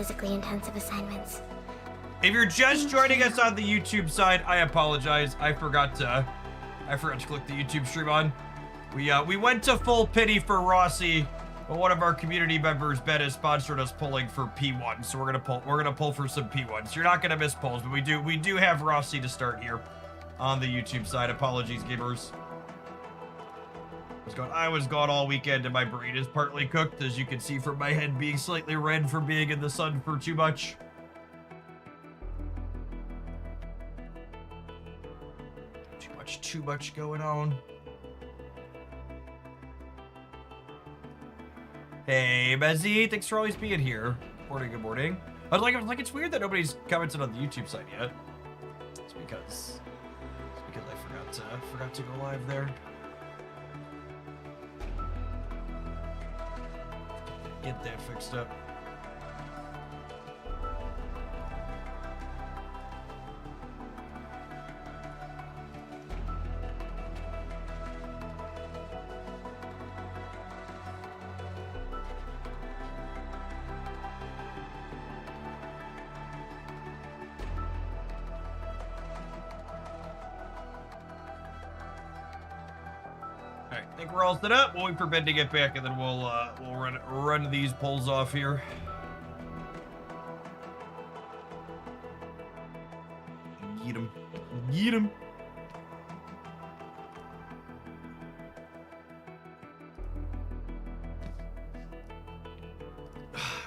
physically intensive assignments. If you're just joining us on the YouTube side, I apologize. I forgot to click the YouTube stream on. We went to full pity for Rossi, but one of our community members, Ben, has sponsored us pulling for P1, so we're gonna pull for some P1s. You're not gonna miss pulls, but we do have Rossi to start here on the YouTube side. Apologies, gamers. I was gone all weekend, and my brain is partly cooked, as you can see from my head being slightly red from being in the sun for too much. Too much going on. Hey, Bezzy, thanks for always being here. Good morning. I was like, it's weird that nobody's commented on the YouTube side yet. It's because I forgot to go live there. Get that fixed up. I think we're all set up. We'll wait for Ben to get back, and then we'll run these polls off here. Get him. Get him.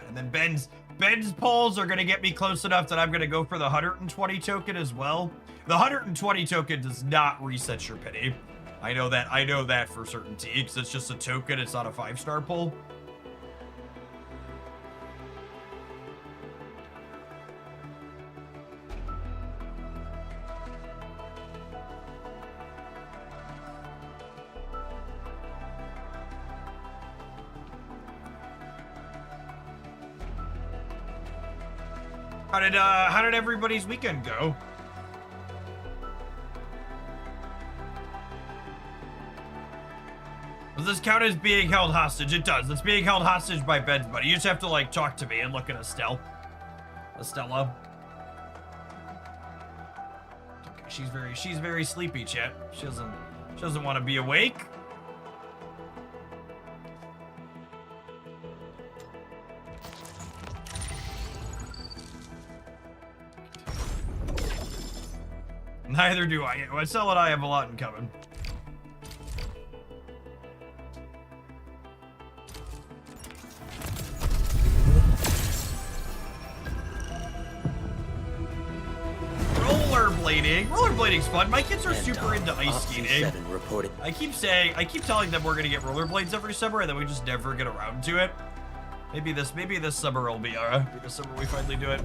And then Ben's polls are gonna get me close enough that I'm gonna go for the 120 token as well. The 120 token does not reset your pity. I know that for certainty, because it's just a token, it's not a 5-star pull. How did everybody's weekend go? Does this count as being held hostage? It does. It's being held hostage by Ben's buddy. You just have to, like, talk to me and look at Estella. Okay, she's very sleepy, chat. She doesn't want to be awake. Neither do I. Estella and I have a lot in common. Rollerblading's fun. My kids are super into ice skating. I keep telling them we're gonna get rollerblades every summer, and then we just never get around to it. Maybe this summer will be the summer we finally do it.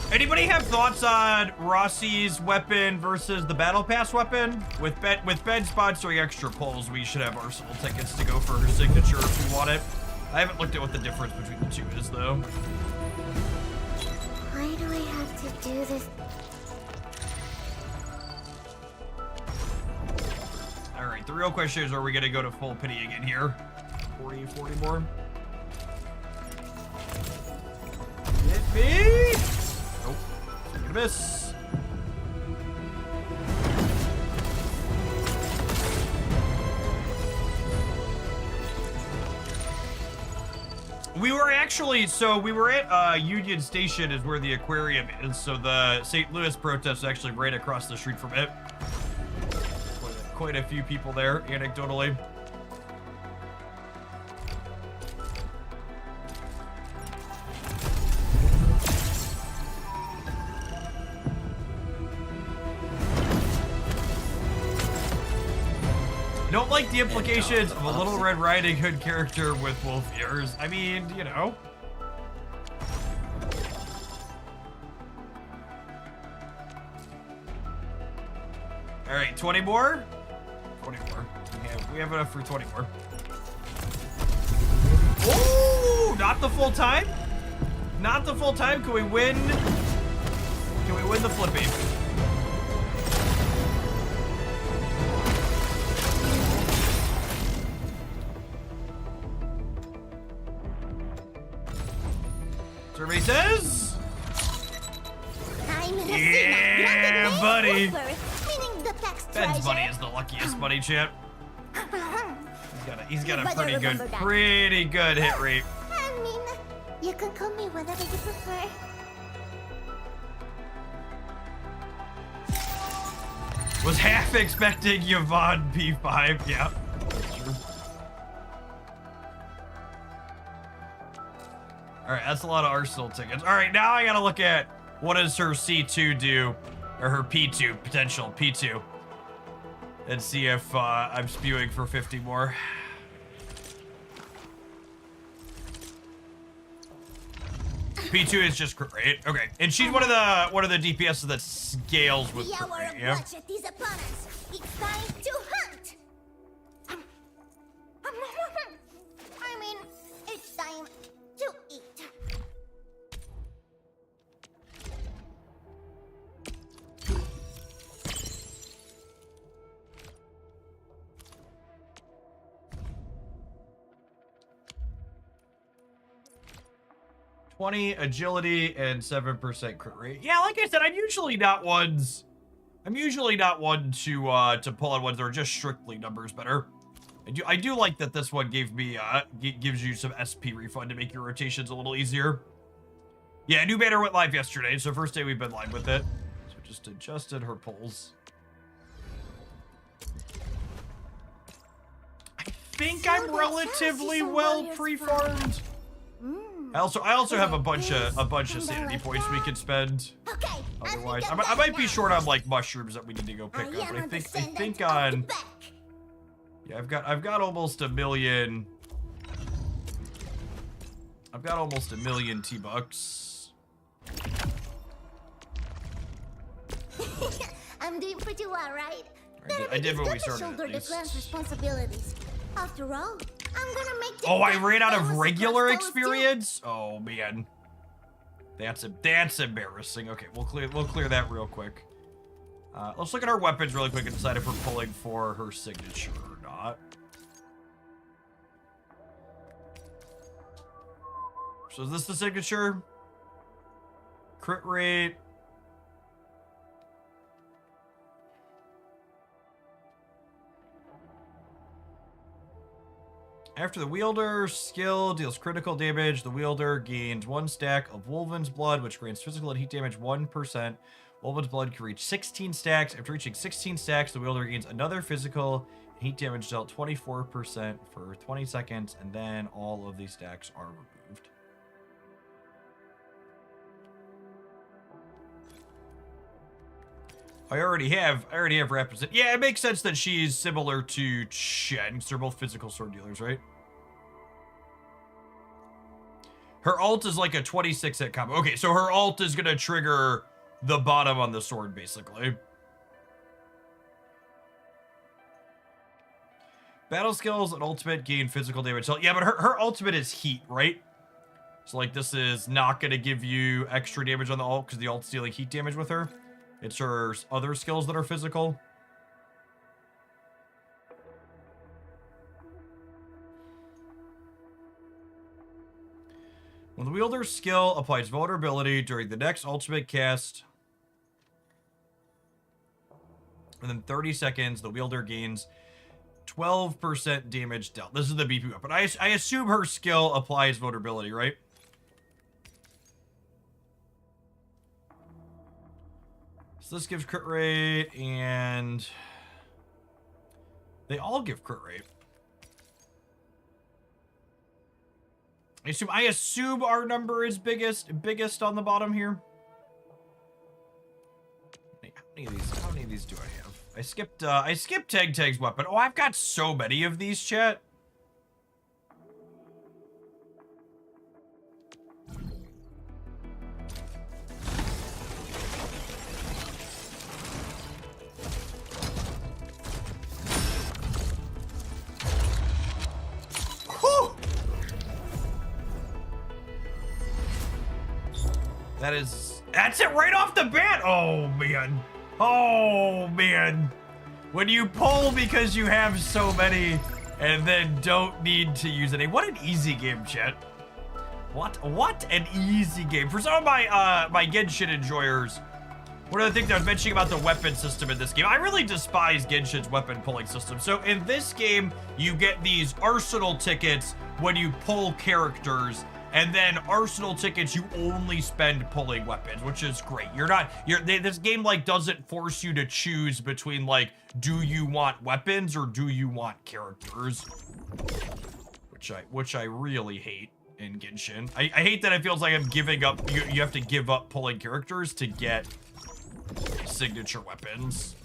Anybody have thoughts on Rossi's weapon versus the Battle Pass weapon? With Ben sponsoring extra polls, we should have Arsenal tickets to go for her signature if we want it. I haven't looked at what the difference between the two is, though. Why do I have to do this? Alright, the real question is, are we gonna go to full pity again here? 40 more? Hit me! Nope. Gonna miss. We were at Union Station is where the aquarium is, so the St. Louis protest actually right across the street from it. Quite a few people there, anecdotally. I don't like the implications of a Little Red Riding Hood character with wolf ears. I mean, you know. Alright, 20 more? 20 more. We have enough for 20 more. Oh, not the full time? Not the full time. Can we win? Can we win the flippy? Survey says. Yeah, buddy. Ben's buddy is the luckiest buddy, champ. He's got a pretty good hit rate. I mean, you can call me whatever you prefer. Was half expecting Yvonne P5. Yeah. True. All right, that's a lot of Arsenal tickets. All right, now I gotta look at what does her C2 do, or her P2 potential P2, and see if I'm spewing for 50 more. P2 is just great. Okay, and she's one of the DPSs that scales with. Yeah. These opponents. It's time to hunt. I mean, it's time to eat. .20 agility and 7% crit rate. Yeah, like I said, I'm usually not one to pull on ones that are just strictly numbers better. I do like that this one gave me gives you some SP refund to make your rotations a little easier. Yeah, new banner went live yesterday, so first day we've been live with it. So just adjusted her pulls. I think I'm relatively well pre-farmed. I also have a bunch of sanity points we could spend. Okay, otherwise, I might be short on like mushrooms that we need to go pick up. But I think on yeah, I've got almost a million. I've got almost a million T-bucks. I'm doing pretty well, right? I did when we started. At least. Responsibilities. After all, I'm gonna make the oh, I ran out of regular experience? Oh man. That's embarrassing. Okay, we'll clear that real quick. Let's look at our weapons really quick and decide if we're pulling for her signature or not. So is this the signature? Crit rate. After the wielder skill deals critical damage, the wielder gains 1 stack of Wolven's blood, which grants physical and heat damage 1%. Wolven's blood can reach 16 stacks. After reaching 16 stacks, the wielder gains another physical and heat damage dealt 24% for 20 seconds, and then all of these stacks are removed. I already have represent. Yeah, it makes sense that she's similar to Shen, because they're both physical sword dealers, right? Her ult is like a 26 hit combo. Okay, so her ult is gonna trigger the bottom on the sword, basically. Battle skills and ultimate gain physical damage. So, yeah, but her ultimate is heat, right? So, like, this is not gonna give you extra damage on the ult, because the ult's dealing heat damage with her. It's her other skills that are physical. When the wielder's skill applies vulnerability during the next ultimate cast, within 30 seconds, the wielder gains 12% damage dealt. This is the BP weapon. I assume her skill applies vulnerability, right? So this gives crit rate, and they all give crit rate. I assume our number is biggest on the bottom here. How many of these do I have? I skipped Tag's weapon. Oh, I've got so many of these, chat. That's it right off the bat. Oh, man. Oh, man. When you pull because you have so many and then don't need to use any. What an easy game, chat. What an easy game. For some of my my Genshin enjoyers, one of the things I was mentioning about the weapon system in this game, I really despise Genshin's weapon pulling system. So in this game, you get these arsenal tickets when you pull characters, and then arsenal tickets you only spend pulling weapons, which is great. This game like doesn't force you to choose between like, do you want weapons or do you want characters? Which I really hate in Genshin. I hate that it feels like I'm giving up, you have to give up pulling characters to get signature weapons.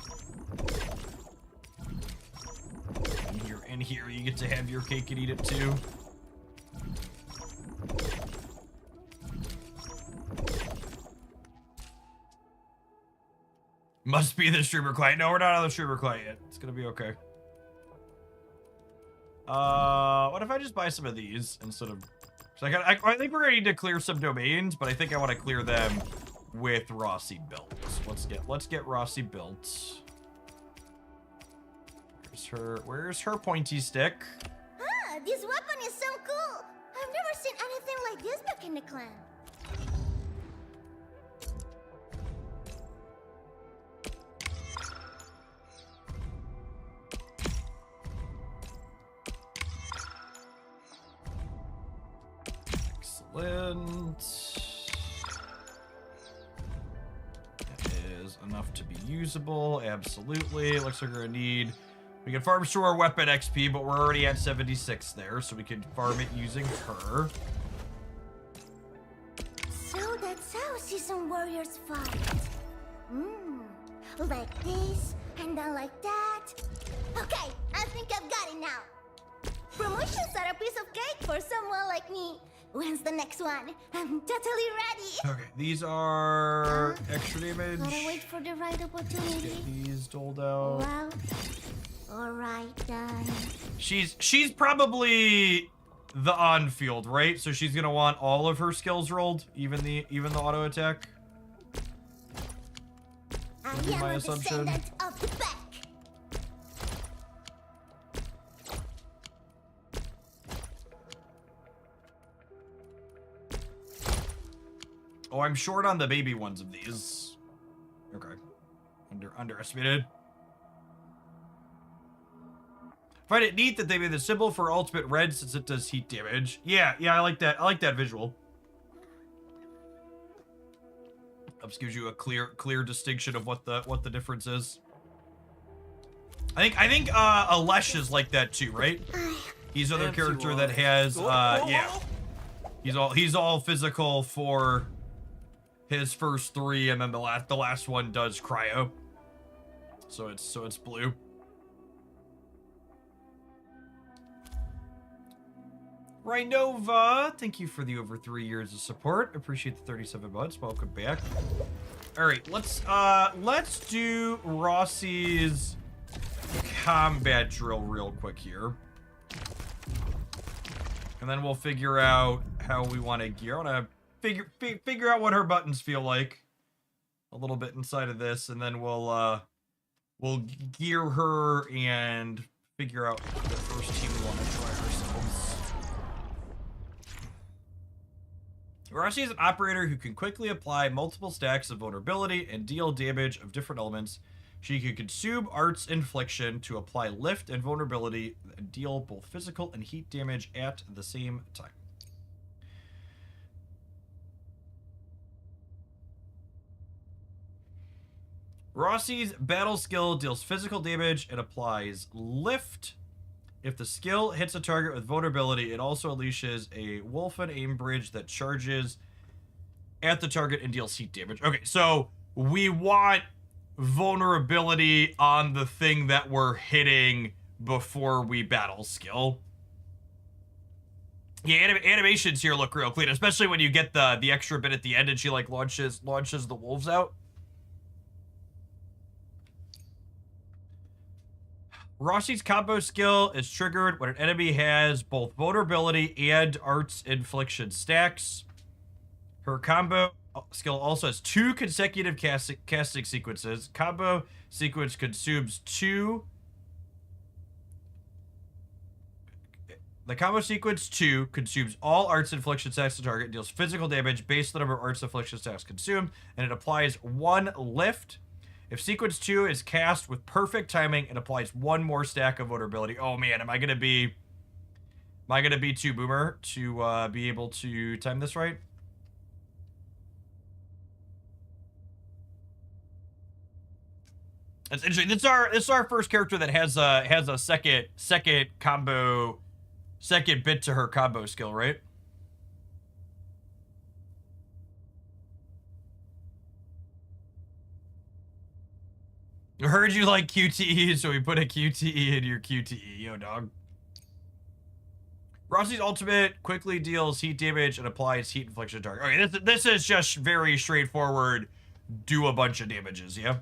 And here you get to have your cake and eat it too. Must be the streamer client. No, we're not on the streamer client yet. It's gonna be okay. What if I just buy some of these instead of... So I think we're gonna need to clear some domains, but I think I want to clear them with Rossi built. Let's get Rossi built. Where's her pointy stick? Ah, this weapon is so cool. I've never seen anything like this back in the clan. Excellent. That is enough to be usable. Absolutely. Looks like we're gonna need... We can farm store weapon XP, but we're already at 76 there, so we can farm it using her. So that's how seasoned warriors fight. Like this, and then like that. Okay, I think I've got it now. Promotions are a piece of cake for someone like me. When's the next one? I'm totally ready. Okay, these are extra damage. Gotta wait for the right opportunity. Get these doled out. Well, alright then. She's probably the on-field, right? So she's gonna want all of her skills rolled, even the auto attack. I Would be am my a assumption. descendant of the pack. Oh, I'm short on the baby ones of these. Okay. Underestimated. Find it neat that they made the symbol for ultimate red since it does heat damage. Yeah, I like that. I like that visual. Helps gives you a clear distinction of what the difference is. I think Alesh is like that too, right? He's another character that has yeah. He's all physical for his first three, and then the last one does cryo. So it's blue. Rhinova, thank you for the over 3 years of support. Appreciate the 37 months. Welcome back. All right, let's do Rossi's combat drill real quick here, and then we'll figure out how we want to gear. I want to figure out what her buttons feel like a little bit inside of this, and then we'll gear her and figure out the first team we want to try ourselves. Rossi is an operator who can quickly apply multiple stacks of vulnerability and deal damage of different elements. She can consume Art's Infliction to apply lift and vulnerability and deal both physical and heat damage at the same time. Rossi's battle skill deals physical damage and applies lift. If the skill hits a target with vulnerability, it also unleashes a Wolfen aim bridge that charges at the target and deals heat damage. Okay, so we want vulnerability on the thing that we're hitting before we battle skill. Yeah, animations here look real clean, especially when you get the extra bit at the end and she like launches the wolves out. Rossi's combo skill is triggered when an enemy has both vulnerability and Art's Infliction stacks. Her combo skill also has 2 consecutive casting sequences. Combo sequence consumes 2. The combo sequence 2 consumes all arts infliction stacks to target, deals physical damage based on the number of arts infliction stacks consumed, and it applies 1 lift. If sequence 2 is cast with perfect timing, it applies 1 more stack of vulnerability. Oh man, am I gonna be too boomer to be able to time this right? That's interesting. This is our first character that has a second combo, second bit to her combo skill, right? I heard you like QTE, so we put a QTE in your QTE, yo dog. Rossi's ultimate quickly deals heat damage and applies heat infliction target. Okay, this is just very straightforward. Do a bunch of damages, yeah.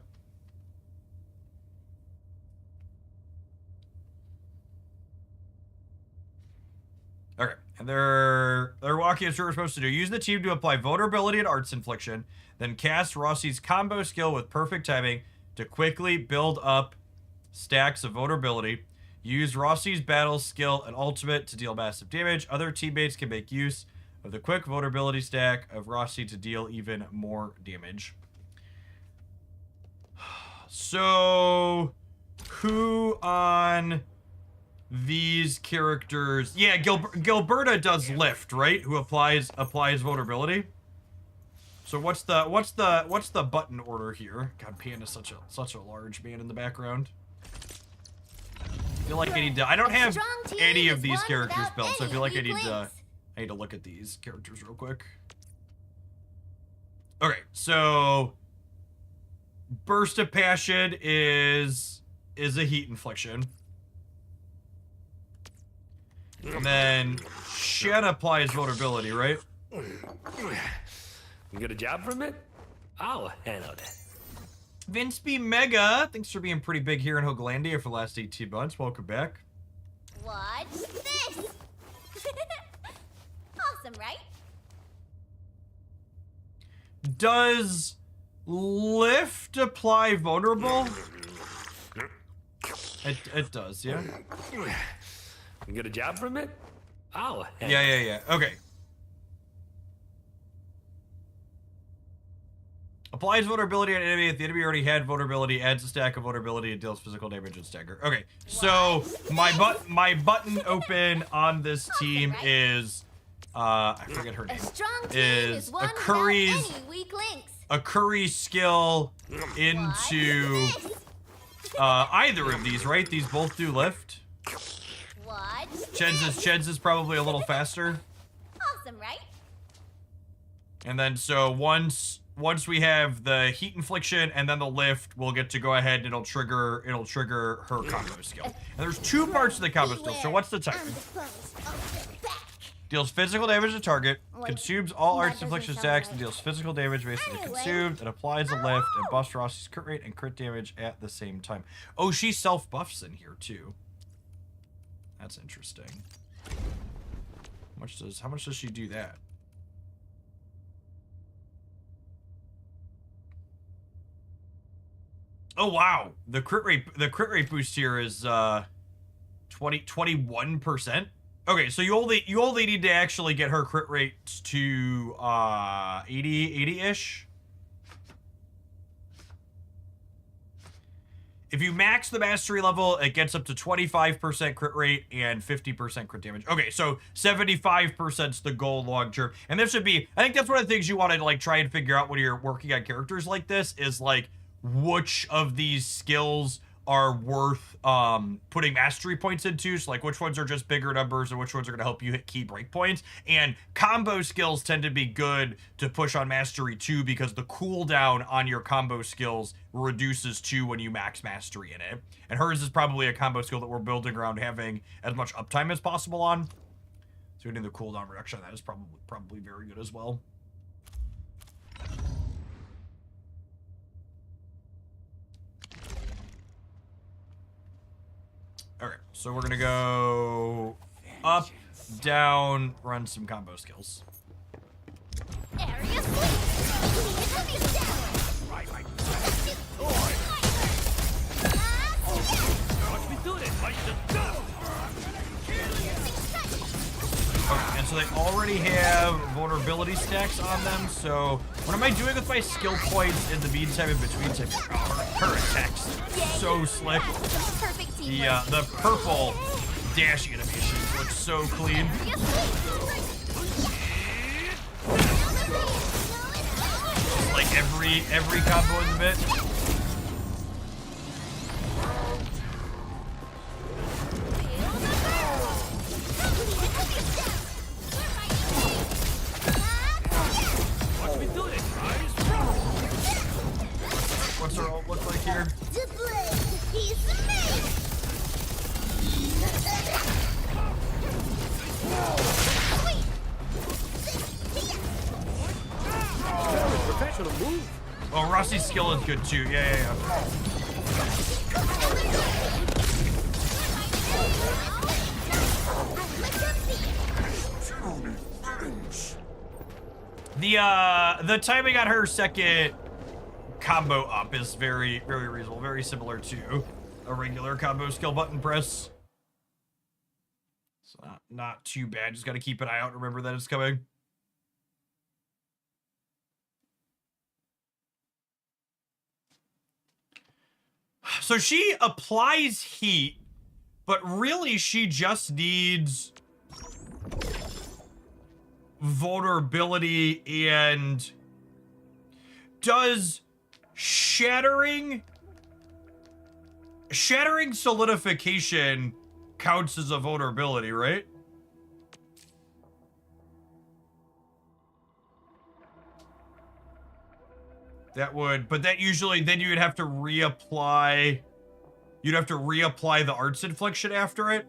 Okay, and they're walking us through what we're supposed to do. Use the team to apply vulnerability and arts infliction, then cast Rossi's combo skill with perfect timing to quickly build up stacks of vulnerability. Use Rossi's battle skill and ultimate to deal massive damage. Other teammates can make use of the quick vulnerability stack of Rossi to deal even more damage. So, who on these characters? Yeah, Gilberta does lift, right? Who applies vulnerability. So what's the button order here? God, Pan is such a large man in the background. I feel like I need to. I don't have any of these characters built, so I feel like I need to look at these characters real quick. Okay, so Burst of Passion is a heat infliction. And then Shen applies vulnerability, right? You get a job from it? I'll handle that. Vince B. Mega, thanks for being pretty big here in Hooglandia for the last 18 months. Welcome back. Watch this! Awesome, right? Does lift apply vulnerable? It does, yeah. You get a job from it? I'll handle Yeah. Okay. Applies vulnerability on enemy if the enemy already had vulnerability, adds a stack of vulnerability, and deals physical damage and stagger. Okay, so my button open on this team is I forget her name. Is a Curry's skill into either of these, right? These both do lift. Ched's is probably a little faster. Awesome, right? And then so once we have the heat infliction and then the lift, we'll get to go ahead and it'll trigger her combo skill. And there's 2 parts to the combo skill. So what's the timing? Deals physical damage to target, consumes all arts infliction stacks, and deals physical damage based on the consumed, and applies a lift and buffs Rossi's crit rate and crit damage at the same time. Oh, she self-buffs in here too. That's interesting. How much does she do that? Oh wow, the crit rate boost here is 21%. Okay, so you only need to actually get her crit rate to 80-ish. If you max the mastery level, it gets up to 25% crit rate and 50% crit damage. Okay, so 75% is the goal long term. And this should be, I think that's one of the things you want to like try and figure out when you're working on characters like this is like which of these skills are worth putting mastery points into. So like which ones are just bigger numbers and which ones are going to help you hit key breakpoints. And combo skills tend to be good to push on mastery too because the cooldown on your combo skills reduces too when you max mastery in it. And hers is probably a combo skill that we're building around having as much uptime as possible on. So getting the cooldown reduction on that is probably very good as well. Okay, so we're gonna go up, down, run some combo skills. Area vulnerability stacks on them. So what am I doing with my skill points in the meantime in between? Her attacks so slick. Perfect team. The purple dash animations look so clean. Like every combo in the bit. What's our ult look like here? Professional move. Oh, Rossi's skill is good too. Yeah. The timing on her second combo up is very reasonable, very similar to a regular combo skill button press. So not too bad. Just got to keep an eye out. Remember that it's coming. So she applies heat, but really she just needs vulnerability and does shattering solidification counts as a vulnerability, right? That would, but that usually, then you would have to reapply, the arts infliction after it.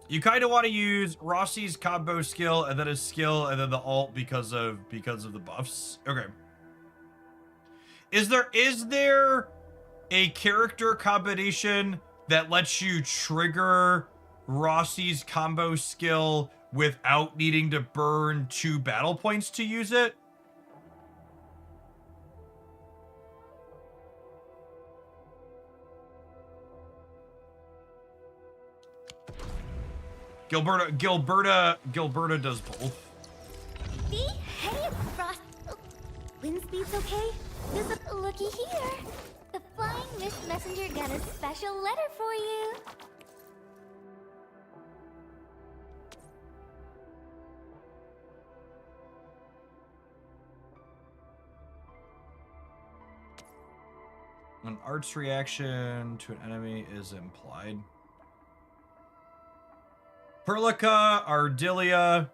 You kind of want to use Rossi's combo skill and then his skill and then the ult because of the buffs. Okay. Is there a character combination that lets you trigger Rossi's combo skill without needing to burn 2 battle points to use it? Gilberta does both. Hey, Frost. Oh, wind speed's okay? Looky here. The Flying Mist Messenger got a special letter for you. An arts reaction to an enemy is implied. Perlica, Ardilia.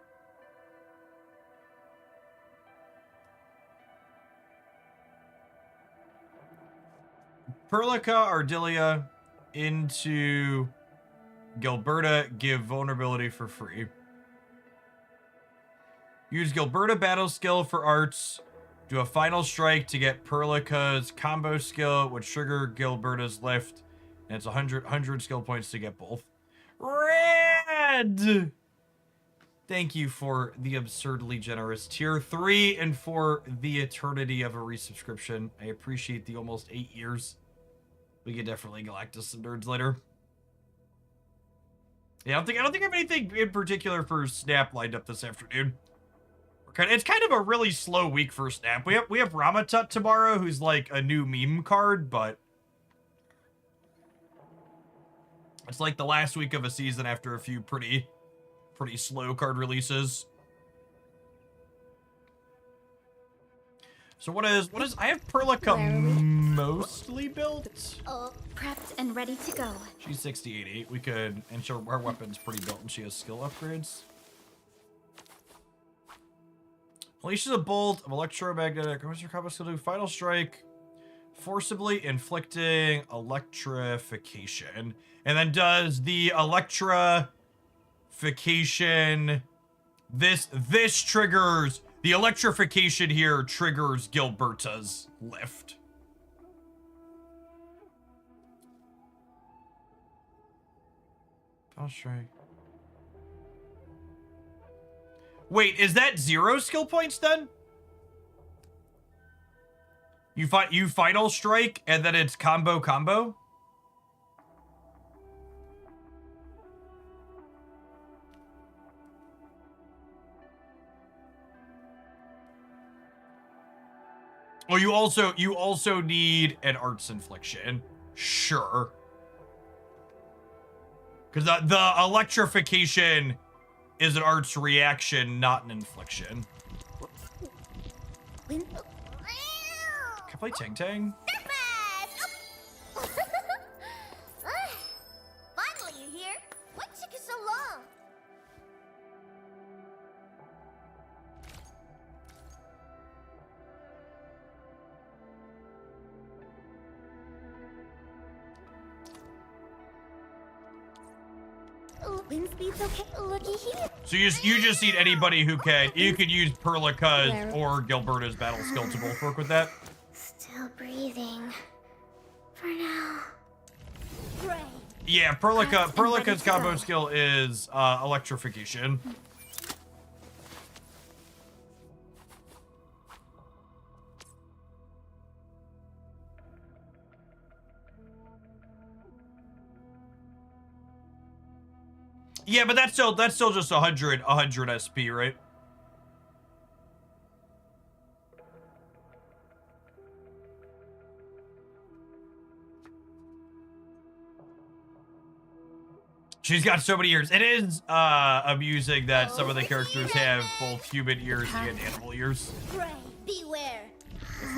Into Gilberta, give vulnerability for free. Use Gilberta battle skill for arts. Do a final strike to get Perlica's combo skill, which trigger Gilberta's lift. And it's 100 skill points to get both. Rad! Thank you for the absurdly generous tier 3 and for the eternity of a resubscription. I appreciate the almost 8 years. We could definitely Galactus some nerds later. Yeah, I don't think I have anything in particular for Snap lined up this afternoon. It's kind of a really slow week for Snap. We have Ramatut tomorrow, who's like a new meme card, but it's like the last week of a season after a few pretty slow card releases. So what is I have Perlica mostly built. Oh, prepped and ready to go. She's 68. We could, and her weapon's pretty built and she has skill upgrades. Unleashes a bolt of electromagnetic. What's your combo skill do? Final strike. Forcibly inflicting electrification. And then does the electrification. This triggers. The electrification here triggers Gilberta's lift. Final strike. Wait, is that 0 skill points then? You final strike and then it's combo. Oh, you also need an arts infliction. Sure. Because the electrification is an arts reaction, not an infliction. Can I play Tang Tang? Finally, you here? What took you so long? Wind speed's okay. Looky here. So you just need anybody who can. You could use Perlica's or Gilberta's battle skill to both work with that. Still breathing. For now. Great. Yeah, Perlica's combo skill is electrification. Yeah, but that's still just 100 SP, right? She's got so many ears. It is amusing that some of the characters have both human ears and animal ears. Pray, beware.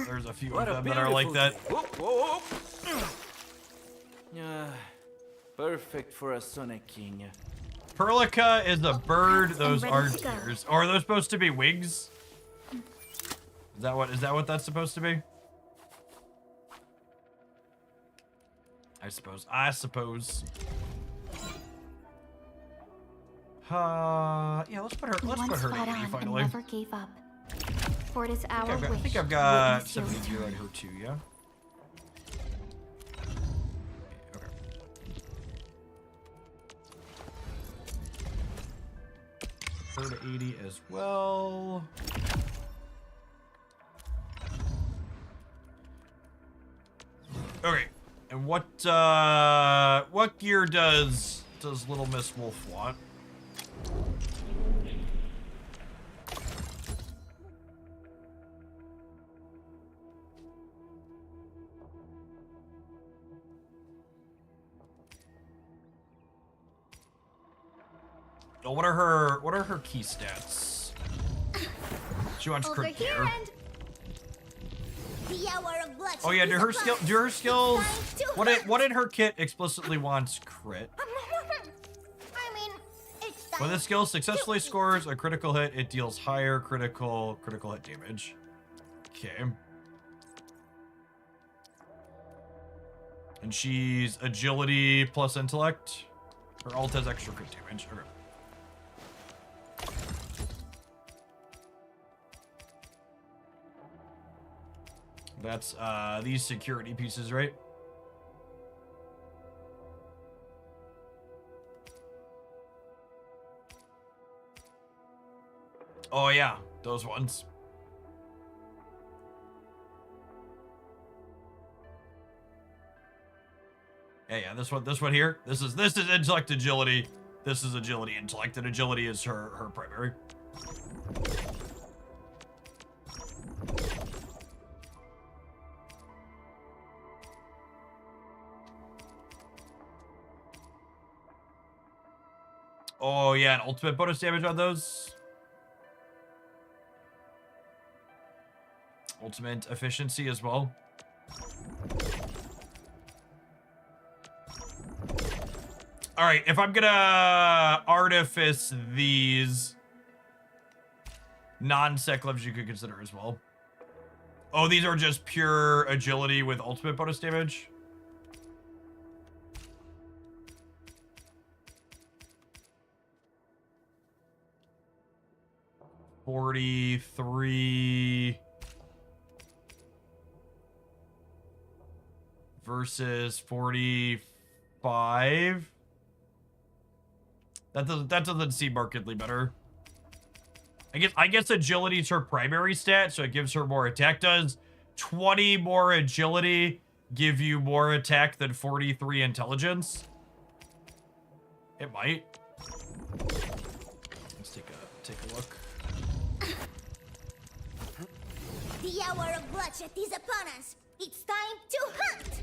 There's a few of them that are like that. Whoa. Perfect for a Sonic King. Perlica is a bird. Those aren't ears. Or are those supposed to be wings? Is that what that's supposed to be? I suppose. Yeah, let's put her to 80 finally. Never gave up. For it is our I think I've got 72 on her too, yeah? Okay. Her to 80 as well. Okay. And what gear does Little Miss Wolf want? Oh, what are her key stats? She wants crit gear. Oh yeah, do her skills? What did her kit explicitly wants crit? I mean, it's When this skill successfully scores a critical hit, it deals higher critical hit damage. Okay. And she's agility plus intellect. Her ult has extra crit damage. Okay. That's these security pieces, right? Oh yeah, those ones. Yeah, this one here. This is intellect agility. This is agility intellect, and agility is her primary. Oh yeah, and ultimate bonus damage on those. Ultimate efficiency as well. All right, if I'm gonna artifice these non-sec lives, you could consider as well. Oh, these are just pure agility with ultimate bonus damage. $43 versus 45. That doesn't seem markedly better. I guess agility is her primary stat, so it gives her more attack. Does 20 more agility give you more attack than 43 intelligence? It might. Let's take a look. The hour of bloodshed is upon us. It's time to hunt.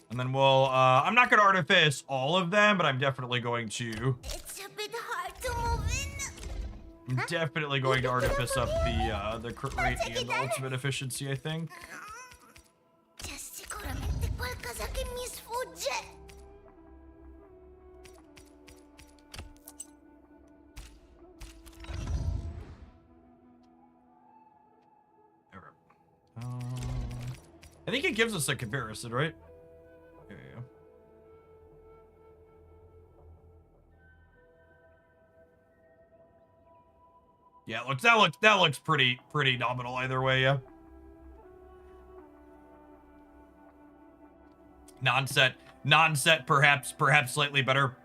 And then we'll, I'm not going to artifice all of them, but I'm definitely going to. It's a bit hard to move in. I'm definitely going to artifice up the crit rate and the ultimate efficiency, I think. Just sicuramente qualcosa che mi sfugge. I think it gives us a comparison, right? Yeah. Yeah, that looks pretty nominal either way, yeah. Non-set perhaps slightly better.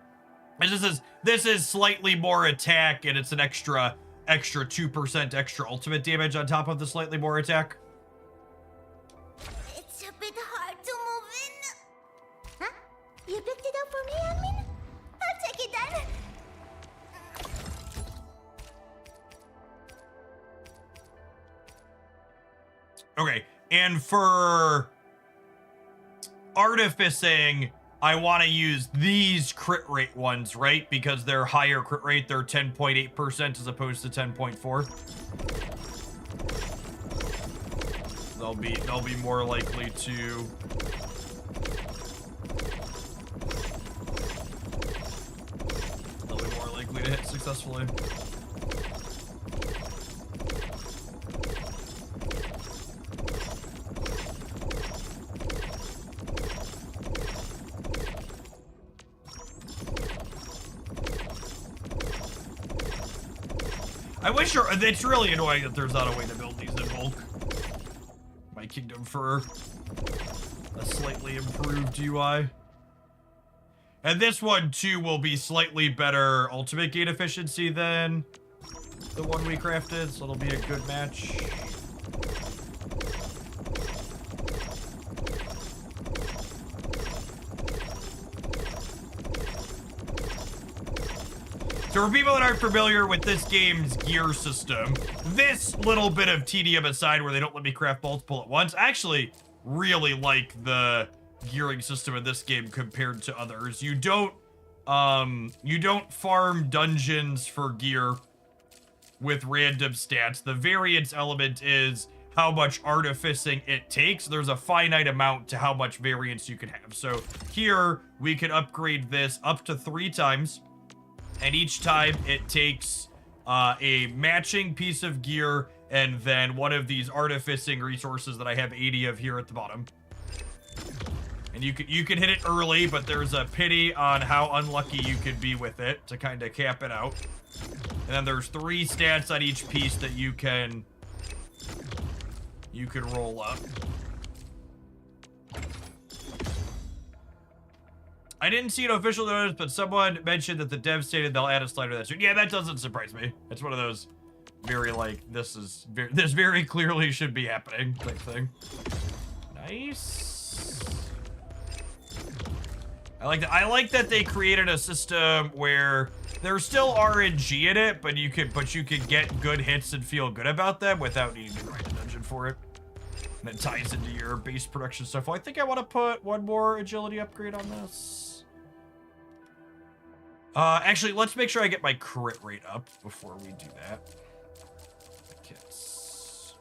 This is slightly more attack, and it's an extra 2% extra ultimate damage on top of the slightly more attack. It's a bit hard to move in. Huh? You picked it up for me, admin? I'll take it then. Okay, and for artificing, I want to use these crit rate ones, right? Because they're higher crit rate, they're 10.8% as opposed to 10.4. They'll be more likely to hit successfully. I wish it's really annoying that there's not a way to build these in bulk. My kingdom for a slightly improved UI. And this one too will be slightly better ultimate gate efficiency than the one we crafted, so it'll be a good match. So for people that aren't familiar with this game's gear system, this little bit of tedium aside where they don't let me craft multiple at once, I actually really like the gearing system in this game compared to others. You don't farm dungeons for gear with random stats. The variance element is how much artificing it takes. There's a finite amount to how much variance you can have. So here we can upgrade this up to 3 times. And each time it takes a matching piece of gear and then one of these artificing resources that I have 80 of here at the bottom. And you can hit it early, but there's a pity on how unlucky you could be with it to kind of cap it out. And then there's 3 stats on each piece that you can roll up. I didn't see an official notice, but someone mentioned that the dev stated they'll add a slider that soon. Yeah, that doesn't surprise me. It's one of those very like this very clearly should be happening type thing. Nice. I like that they created a system where there's still RNG in it, but you could get good hits and feel good about them without needing to grind a dungeon for it. And it ties into your base production stuff. Well, I think I want to put one more agility upgrade on this. Actually, let's make sure I get my crit rate up before we do that. Kits.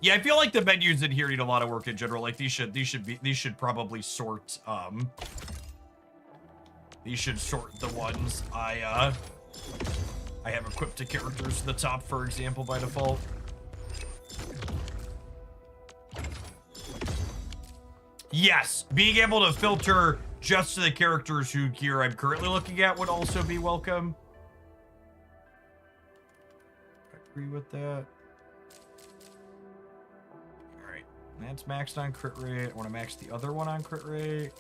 Yeah, I feel like the menus in here need a lot of work in general. Like these should probably sort. These should sort the ones I have equipped to characters to the top, for example, by default. Yes, being able to filter just to the characters whose gear I'm currently looking at would also be welcome. I agree with that. Alright, that's maxed on crit rate. I want to max the other one on crit rate.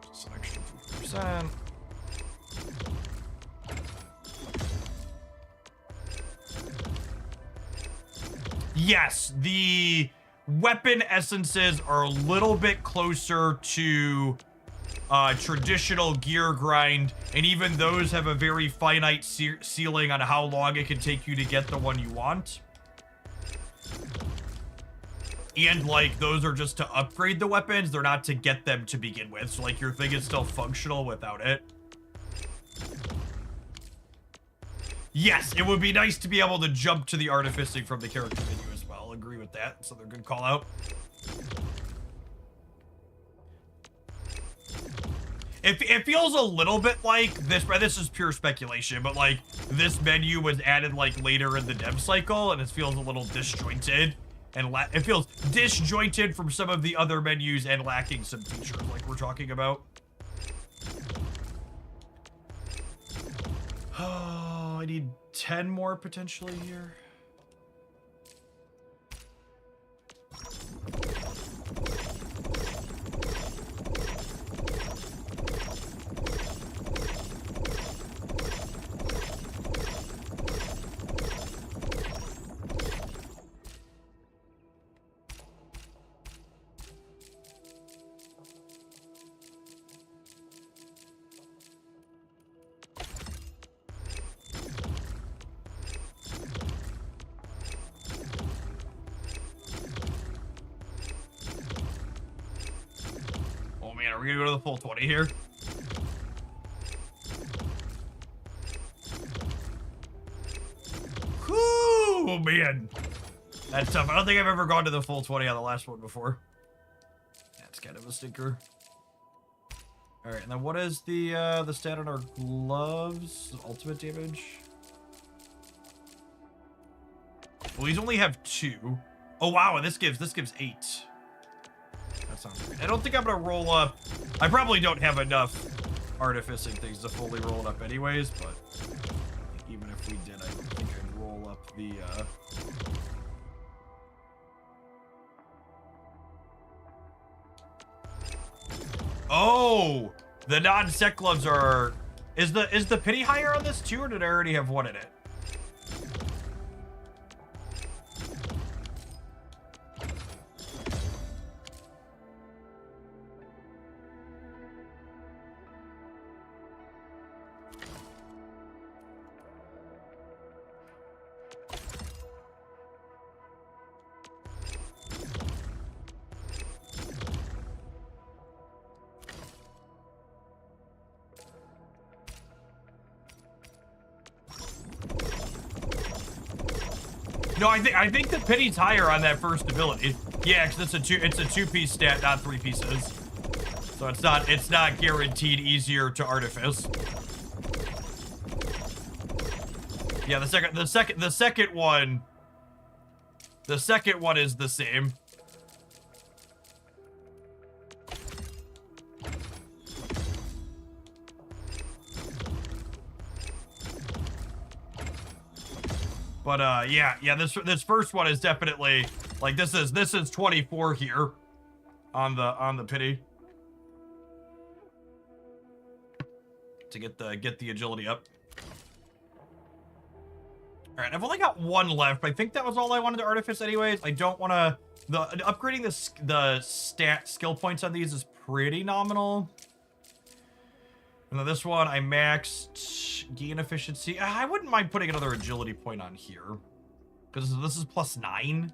Just an extra 50%. Yes, the weapon essences are a little bit closer to traditional gear grind, and even those have a very finite ceiling on how long it can take you to get the one you want. And like those are just to upgrade the weapons, they're not to get them to begin with. So like your thing is still functional without it. Yes, it would be nice to be able to jump to the artificing from the character menu as well. Agree with that. So they're good call out. It feels a little bit like this, but this is pure speculation, but like this menu was added like later in the dev cycle and it feels a little disjointed and it feels disjointed from some of the other menus and lacking some features like we're talking about. Oh, I need 10 more potentially here. Are we gonna go to the full 20 here? Whoo, man. That's tough. I don't think I've ever gone to the full 20 on the last one before. That's kind of a stinker. All right, and then what is the stat on our gloves? Ultimate damage? Well, these only have 2. Oh wow, and this gives 8. That sounds great. I don't think I'm gonna roll up. I probably don't have enough artificing things to fully roll it up anyways, but even if we did, I don't think I'd roll up the Oh, the non-sec gloves are is the pity higher on this too, or did I already have one in it? No, I think the pity's higher on that first ability. Yeah, because it's a 2-piece stat, not 3 pieces. So it's not guaranteed easier to artifice. Yeah, the second one is the same. But yeah, this first one is definitely like this is 24 here on the pity to get the agility up. All right, I've only got 1 left, but I think that was all I wanted to artifice anyways. I don't want to upgrading the stat skill points on these is pretty nominal. And then this one I maxed gain efficiency. I wouldn't mind putting another agility point on here because this is +9.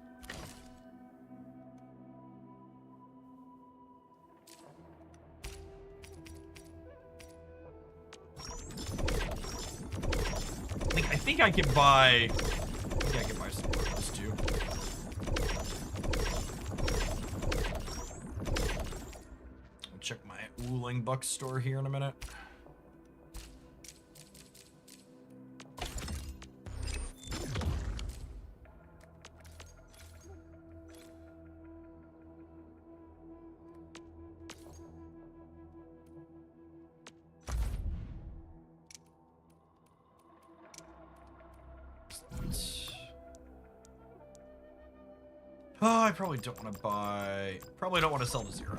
I think I can buy. Yeah, I can buy some more of those too. I'll check my Wuling Buck store here in a minute. Oh, I probably don't want to buy. Probably don't want to sell to 0.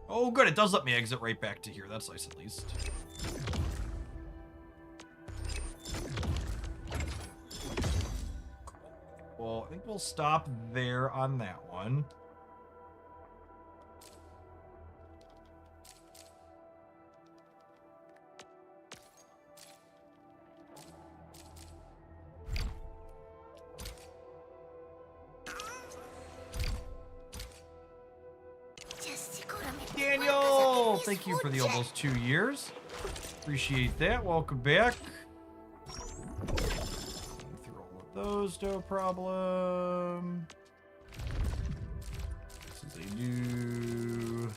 Oh, good. It does let me exit right back to here. That's nice, at least. think we'll stop there on that one. Daniel, thank you for the almost 2 years. Appreciate that. Welcome back. Through all of those, no problem. Since they do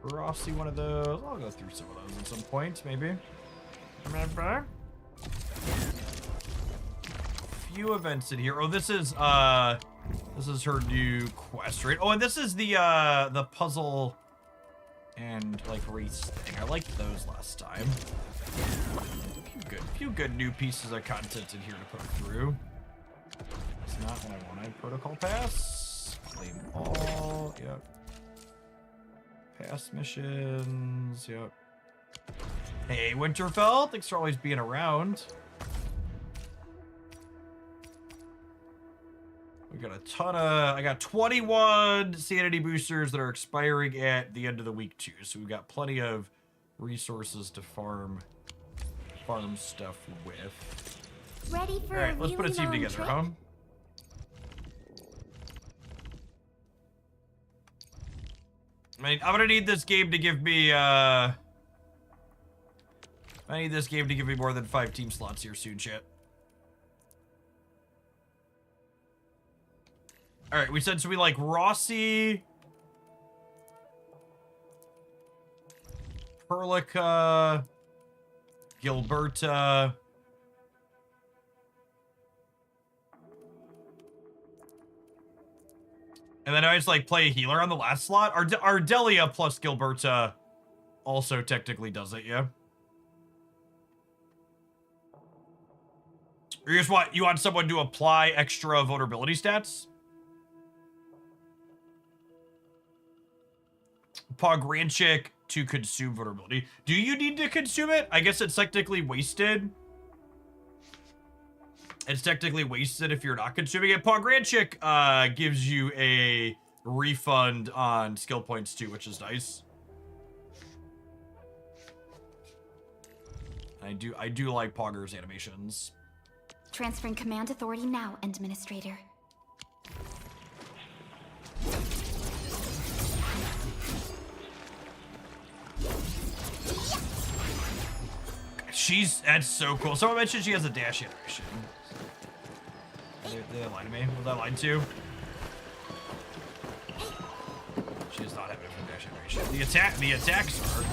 Rossi one of those, I'll go through some of those at some point, maybe. Remember? Few events in here. Oh, this is her new quest, right? Oh, and this is the puzzle and like race thing. I liked those last time. Few good new pieces of content in here to put through. It's not what I wanted. Protocol pass. Claim all. Yep. Past missions. Yep. Hey, Winterfell. Thanks for always being around. We got a ton of, I got 21 sanity boosters that are expiring at the end of the week too. So we've got plenty of resources to farm stuff with. Ready for All right, let's put a team together, huh? I'm gonna need this game to give me, I need this game to give me more than 5 team slots here soon, chat. All right, we said so we like Rossi, Perlica, Gilberta, and then I just like play a healer on the last slot. Ardelia plus Gilberta also technically does it, yeah. Or you want someone to apply extra vulnerability stats? Pogranchik to consume vulnerability. Do you need to consume it? I guess it's technically wasted. It's technically wasted if you're not consuming it. Pogranchik gives you a refund on skill points too, which is nice. I do like Pogger's animations. Transferring command authority now, Administrator. That's so cool. Someone mentioned she has a dash animation. Did they lie to me? Was I lied to? She does not have a dash animation. The attacks are.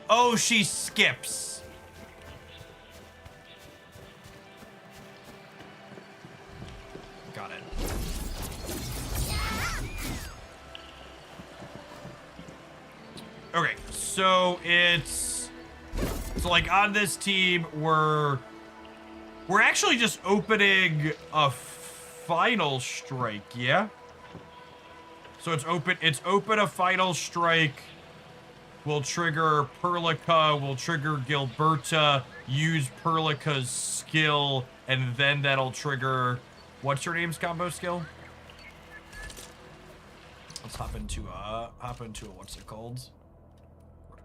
Oh, she skips. Got it. Okay, so like on this team we're actually just opening a final strike, yeah? So it's open a final strike. We'll trigger Perlica, we'll trigger Gilberta, use Perlica's skill, and then that'll trigger what's her name's combo skill? Let's hop into a what's it called?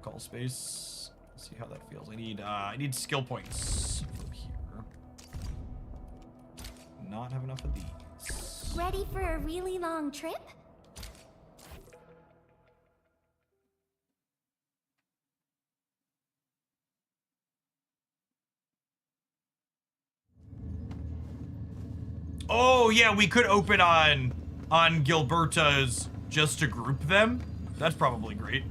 Call space. Let's see how that feels. I need skill points from here. Not have enough of these. Ready for a really long trip? Oh yeah, we could open on Gilberta's just to group them. That's probably great.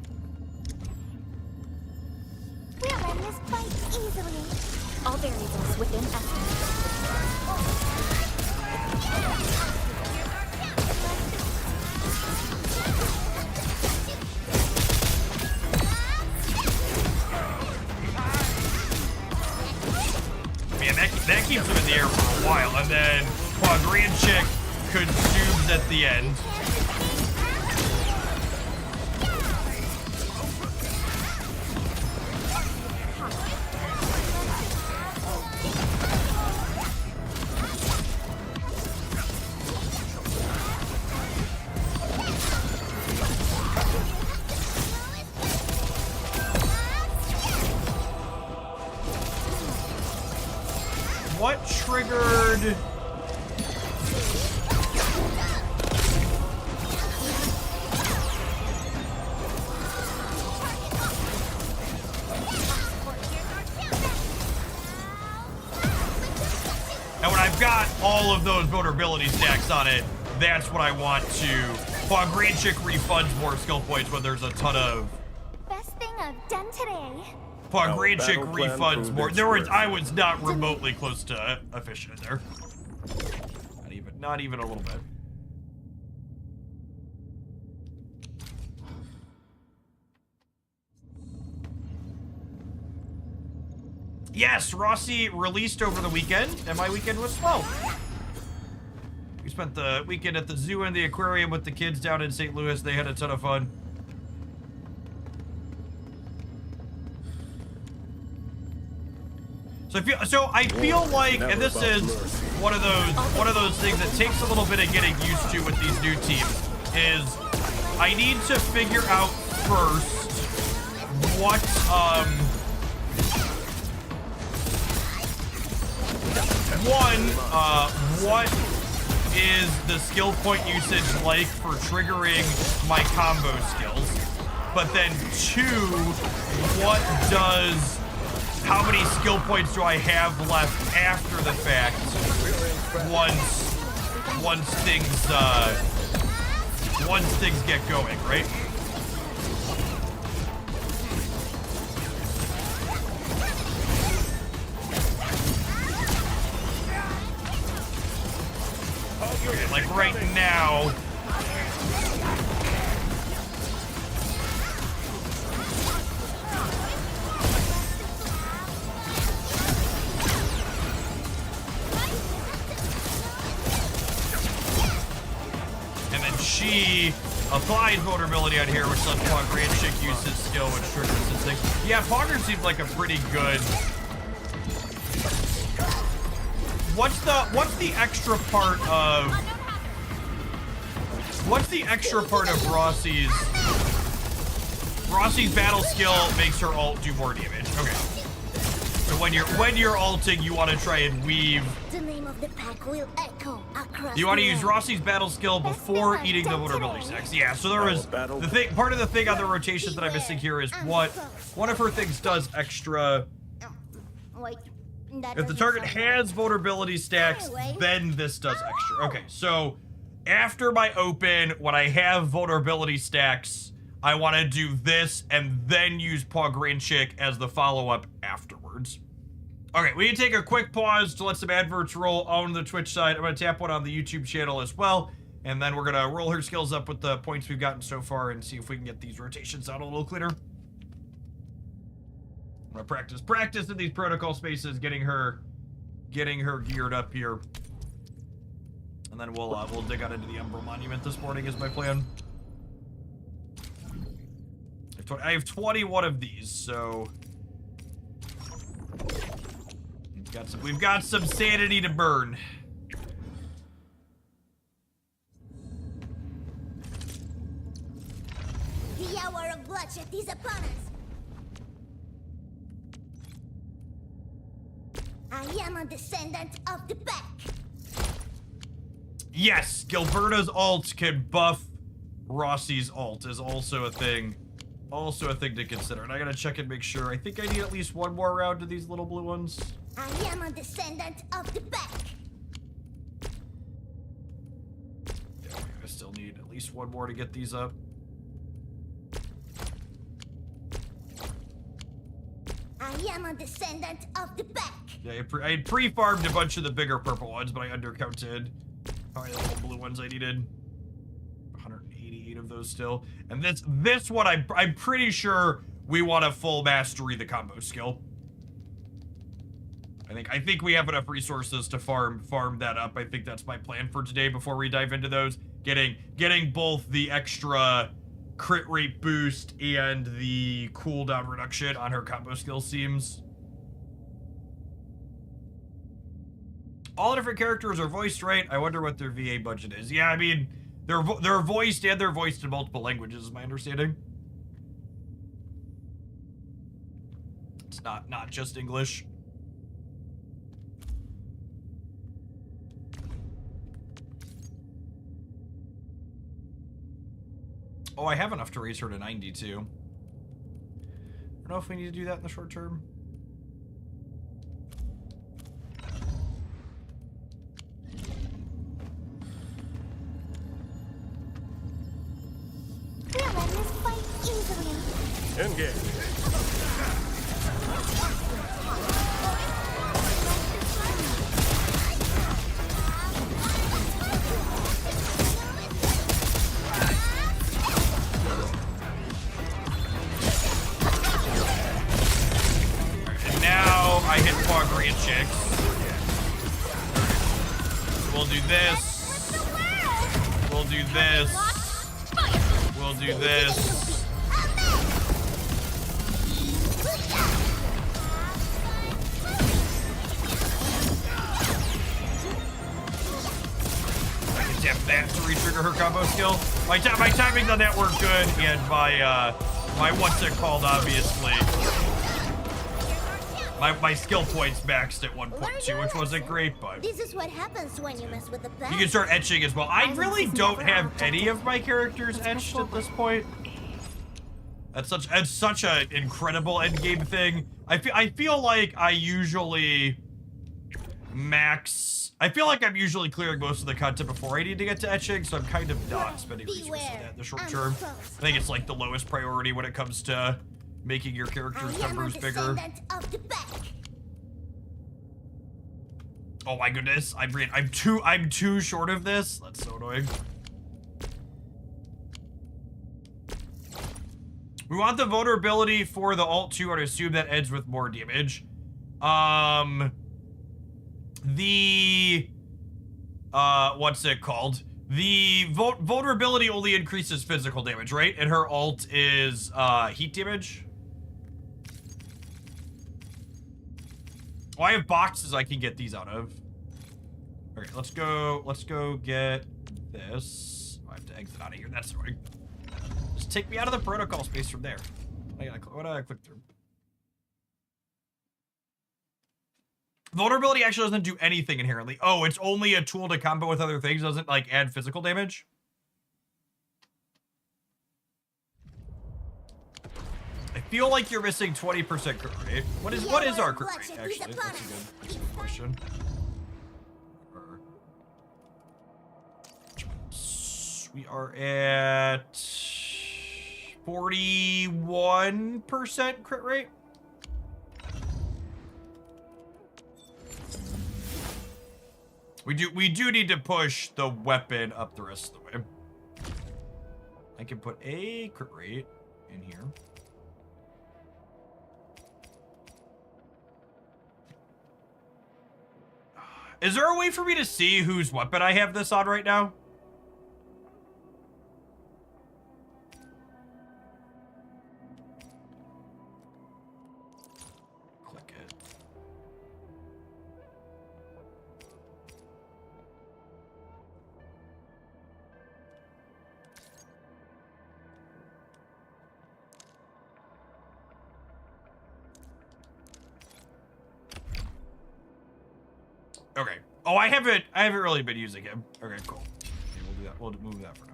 We'll end this fight easily. All variables within estimate. Man, that keeps them in the air for a while, and then Pogranchik consumes at the end. ward. And when I've got all of those vulnerability stacks on it, that's what I want to. Pogranchik refunds more skill points when there's a ton of. Best thing I've done today. Pogranchik Our battle plan refunds proved more. its There was, worth. I was not remotely close to efficient there. Not even a little bit. Yes, Rossi released over the weekend, and my weekend was slow. We spent the weekend at the zoo and the aquarium with the kids down in St. Louis. They had a ton of fun. So I feel like, and this is one of those things that takes a little bit of getting used to with these new teams, is I need to figure out first what what is the skill point usage like for triggering my combo skills, but then two, how many skill points do I have left after the fact once things get going, right? Okay, like right now. And then she applies vulnerability on here, which lets Pogranchik use his skill, which triggers his thing. Yeah, Pogger seems like a pretty good. What's the extra part of Rossi's battle skill makes her ult do more damage. Okay. So when you're ulting, you want to try and weave. The name of the pack will echo across. You want to the use land. Rossi's battle skill before eating the vulnerability stacks. Yeah, so there was the thing. Part of the thing on the rotations that I'm missing here is what one of her things does extra. Wait, that If the doesn't target sound has vulnerability stacks, then this does extra. Okay, so after my open, when I have vulnerability stacks, I want to do this and then use Pogranchik as the follow-up afterwards. Okay, we can take a quick pause to let some adverts roll on the Twitch side. I'm going to tap one on the YouTube channel as well, and then we're going to roll her skills up with the points we've gotten so far and see if we can get these rotations out a little cleaner. I'm gonna practice in these protocol spaces, getting her geared up here, and then we'll dig out into the Umbral Monument this morning is my plan. I have 21 of these, so we've got some sanity to burn. The hour of bloodshed is upon us. I am a descendant of the pack. Yes, Gilberta's ult can buff Rossi's ult is also a thing. Also a thing to consider. And I gotta check and make sure. I think I need at least one more round of these little blue ones. I am a descendant of the pack. Yeah, I still need at least one more to get these up. I am a descendant of the pack. Yeah, I had pre-farmed a bunch of the bigger purple ones, but I undercounted probably the little blue ones I needed. 188 of those still. And this one, I'm pretty sure we want to full mastery the combo skill. I think we have enough resources to farm that up. I think that's my plan for today before we dive into those. Getting both the extra crit rate boost and the cooldown reduction on her combo skill seems. All different characters are voiced, right? I wonder what their VA budget is. Yeah, I mean, they're voiced and they're voiced in multiple languages, is my understanding. It's not just English. Oh, I have enough to raise her to 92. I don't know if we need to do that in the short term. We're letting this fight easily. Engage. And now I hit Quagrian chicks. We'll do this. We'll do this. We'll do this. Attempt that to re-trigger her combo skill. My timing on that worked good, and my what's it called, obviously. My skill points maxed at 1.2, which wasn't great, but This is what happens when you mess with the best. you can start etching as well. I really don't have any of my characters etched at this point. That's such an incredible endgame thing. I feel like I usually max. I feel like I'm usually clearing most of the content before I need to get to etching, so I'm kind of not spending resources on that in the short term. I think it's like the lowest priority when it comes to making your character's numbers bigger. Oh my goodness, I'm too short of this. That's so annoying. We want the vulnerability for the alt 2 and assume that ends with more damage. What's it called? The vulnerability only increases physical damage, right? And her alt is heat damage. Oh, I have boxes I can get these out of. Okay, let's go get this. Oh, I have to exit out of here. That's annoying. Just take me out of the protocol space from there. What do I click through? Vulnerability actually doesn't do anything inherently. Oh, it's only a tool to combo with other things. Doesn't like add physical damage. I feel like you're missing 20% crit rate. What is our crit rate actually? That's a good question. We are at 41% crit rate. We do need to push the weapon up the rest of the way. I can put a crit rate in here. Is there a way for me to see whose weapon I have this on right now? Click it. Okay. Oh, I haven't really been using him. Okay, cool. Okay, we'll do that. We'll move that for now.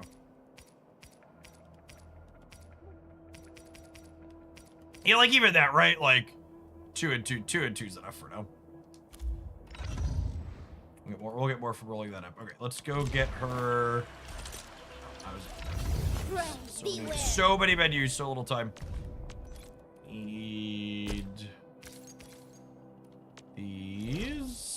Yeah, like even that, right? Like 2 and 2 is enough for now. We'll get more from rolling that up. Okay, let's go get her. So many menus, so little time. Need these.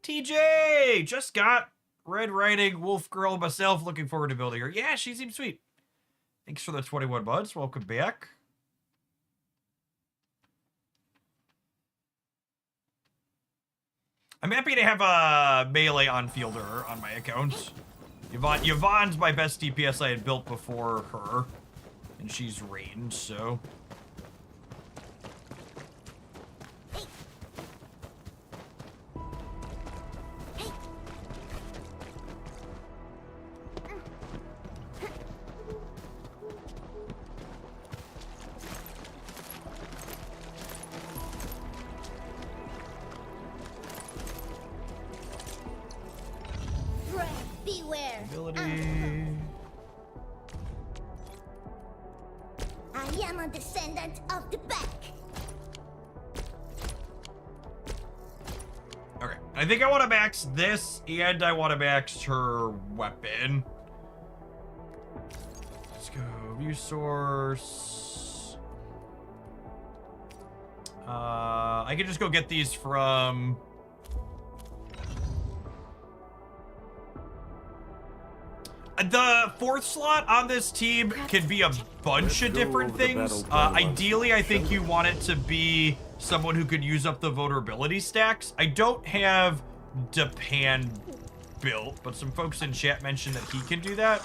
TJ just got Red Riding Wolf Girl myself. Looking forward to building her. Yeah, she seems sweet. Thanks for the 21 months. Welcome back. I'm happy to have a melee on-fielder on my account. Yvonne's my best DPS I had built before her, and she's ranged, so. a descendant of the Beck. Okay, I think I want to max this, and I want to max her weapon. Let's go view source. I can just go get these from... The fourth slot on this team can be a bunch of different things. Ideally, I think you want it to be someone who could use up the vulnerability stacks. I don't have Depan built, but some folks in chat mentioned that he can do that.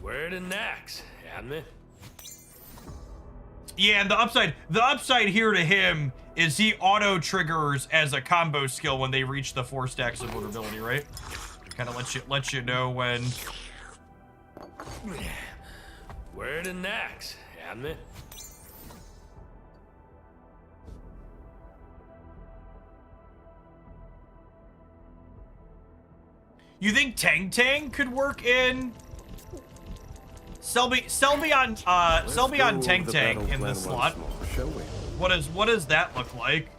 Word and Nax, admin. Yeah, and the upside here to him is he auto triggers as a combo skill when they reach the 4 stacks of vulnerability, right? Kind of lets you know when. Word and Nax, admin. You think Tang Tang could work in? Sell me on Tang Tang in this slot. What does that look like?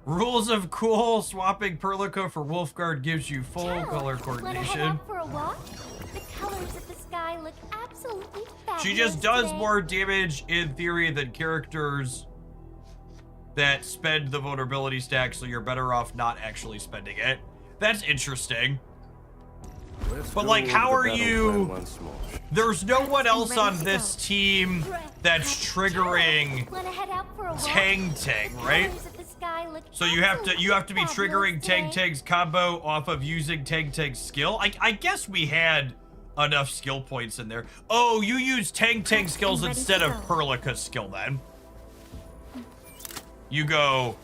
Rules of cool. Swapping Perlico for Wolfguard gives you full color coordination. Wanna head out for a walk? The colors of the sky look absolutely fabulous. She just does today. more damage in theory than characters that spend the vulnerability stack, so you're better off not actually spending it. That's interesting. But like, how are you... There's no one else on this team that's triggering Tang Tang, right? So you have to be triggering Tang Tang's combo off of using Tang Tang's skill. I guess we had enough skill points in there. Oh, you use Tang Tang skills instead of Perlica's skill then. You go,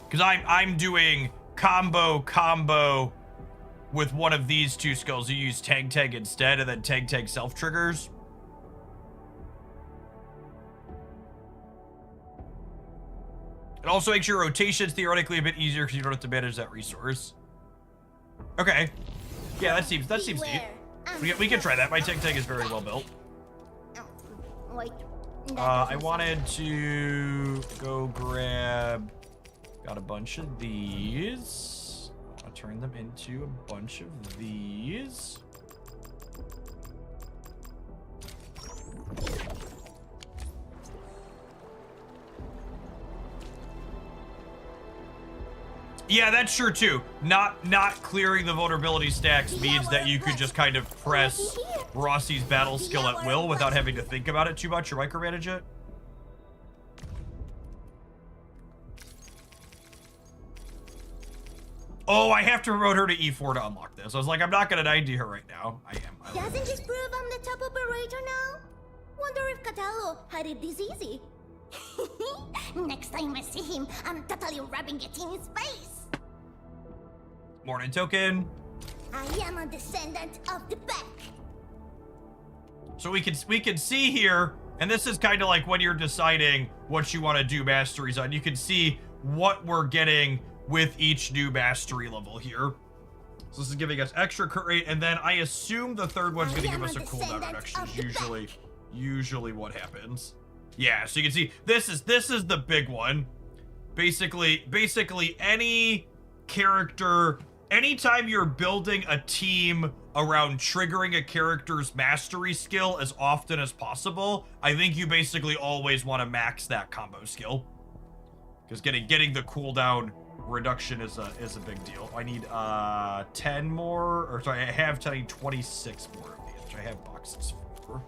because I'm doing combo with one of these 2 skills. You use Tang Tang instead, and then Tang Tang self triggers. It also makes your rotations theoretically a bit easier because you don't have to manage that resource. Okay, yeah, that seems neat. We can try that. My Tang Tang is very well built. Wait. I wanted to go grab. Got a bunch of these. I'll turn them into a bunch of these. Yeah, that's sure too. Not clearing the vulnerability stacks means that you could just kind of press Rossi's battle skill at will without having to think about it too much or micromanage it. Oh, I have to promote her to E4 to unlock this. I was like, I'm not gonna 90 her right now. I am. Doesn't this prove I'm the top operator now? Wonder if Catallo had it this easy. Next time I see him, I'm totally rubbing it in his face. Morning token. I am a descendant of the Beck. So we can see here, and this is kind of like when you're deciding what you want to do masteries on. You can see what we're getting with each new mastery level here. So this is giving us extra crit rate, and then I assume the third one's going to give us a cooldown reduction. Is usually what happens. Yeah, so you can see this is the big one. Basically any character, anytime you're building a team around triggering a character's mastery skill as often as possible, I think you basically always want to max that combo skill. Because getting the cooldown reduction is a big deal. I need 10 more, or sorry, I have 26 more of these, which I have boxes for.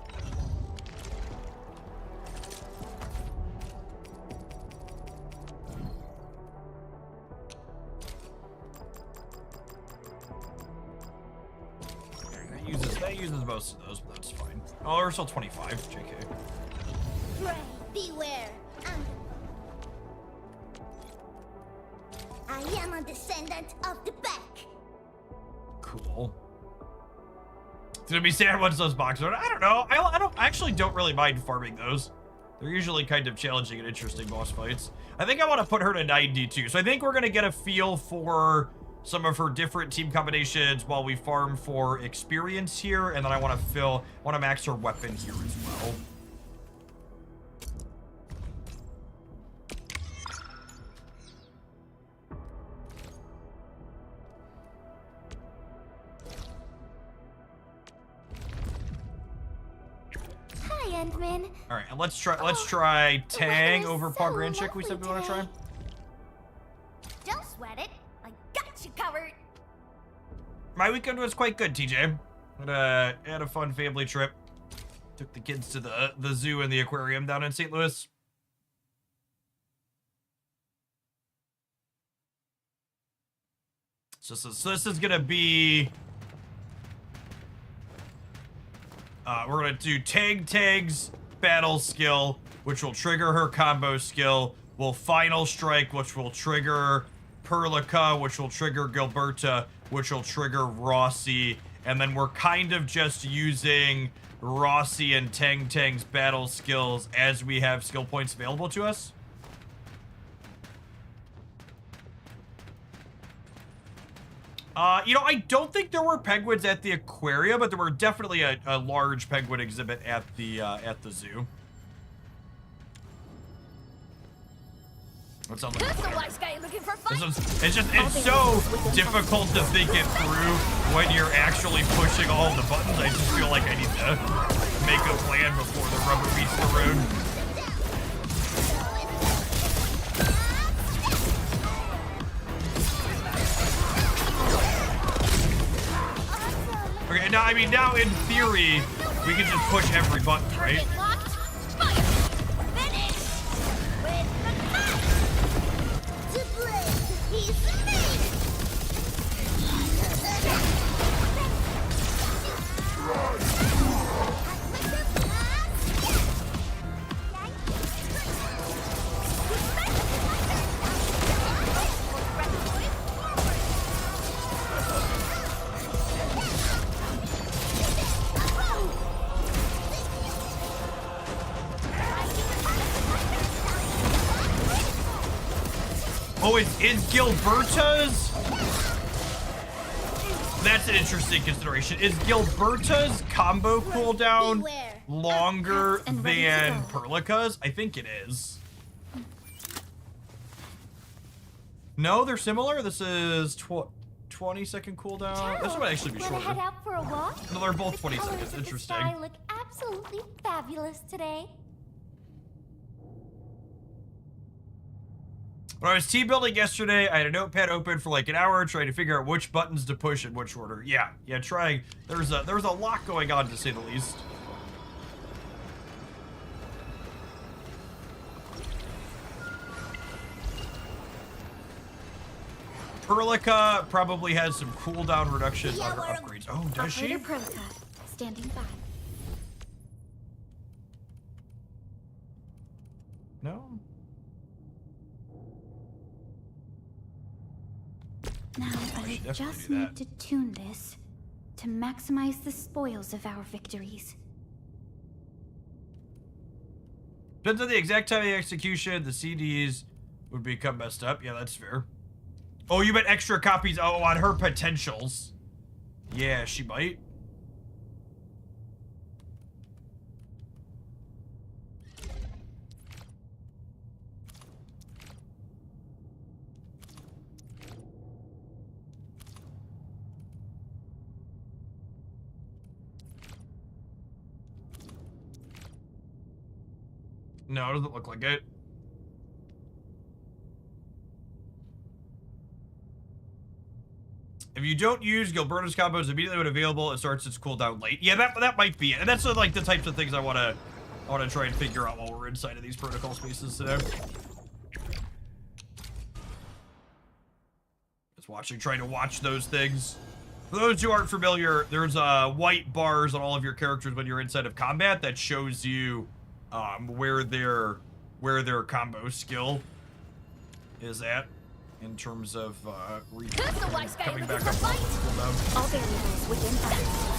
That uses most of those, but that's fine. Oh, we're still 25, JK. Pray, beware. I am a descendant of the Beck. Cool. It's gonna be sad once those boxes are. I don't know. I actually don't really mind farming those. They're usually kind of challenging and interesting boss fights. I think I want to put her to 92. So I think we're gonna get a feel for some of her different team combinations while we farm for experience here, and then I want to max her weapon here as well. Hi, Endman. All right, and let's try Tang weather is over so Pogranchik. We said we want to try. lovely Don't sweat it. I got you covered. My weekend was quite good, TJ. Had a fun family trip. Took the kids to the zoo and the aquarium down in St. Louis. So this is gonna be. We're gonna do Tag's battle skill, which will trigger her combo skill. We'll final strike, which will trigger Perlica, which will trigger Gilberta, which will trigger Rossi, and then we're kind of just using Rossi and Tang's battle skills as we have skill points available to us. You know, I don't think there were penguins at the aquarium, but there were definitely a large penguin exhibit at the zoo. What's on the Who's the wise guy looking for fight? It's so difficult to think it through when you're actually pushing all the buttons. I just feel like I need to make a plan before the rubber meets the road. Okay, now, I mean, now in theory, we can just push every button, right? Target locked. Fire. Finish. With the knife. To blade. He's made. Oh, is Gilberta's? That's an interesting consideration. Is Gilberta's combo cooldown Beware. longer And ready to than go. Perlica's? I think it is. No, they're similar. This is 20-second cooldown. This might actually be Wanna head shorter. out for a walk? No, they're both The 20 colors seconds. of the Interesting. sky look absolutely fabulous today. When I was team building yesterday, I had a notepad open for like an hour trying to figure out which buttons to push in which order. Yeah, trying. There's a lot going on, to say the least. Perlica probably has some cooldown reductions on her upgrades. Oh, does she? Operator Perlica, standing by. No? Now, I I should definitely just do need that. to tune this to maximize the spoils of our victories. Depends on the exact time of the execution, the CDs would become messed up. Yeah, that's fair. Oh, you meant extra copies? Oh, on her potentials. Yeah, she might. No, it doesn't look like it. If you don't use Gilberta's combos immediately when available, it starts its cooldown late. Yeah, that might be it. And that's like the types of things I wanna try and figure out while we're inside of these protocol spaces today. Just trying to watch those things. For those who aren't familiar, there's white bars on all of your characters when you're inside of combat that shows you where their combo skill is at in terms of coming back up off of cooldown. All variables within bounds.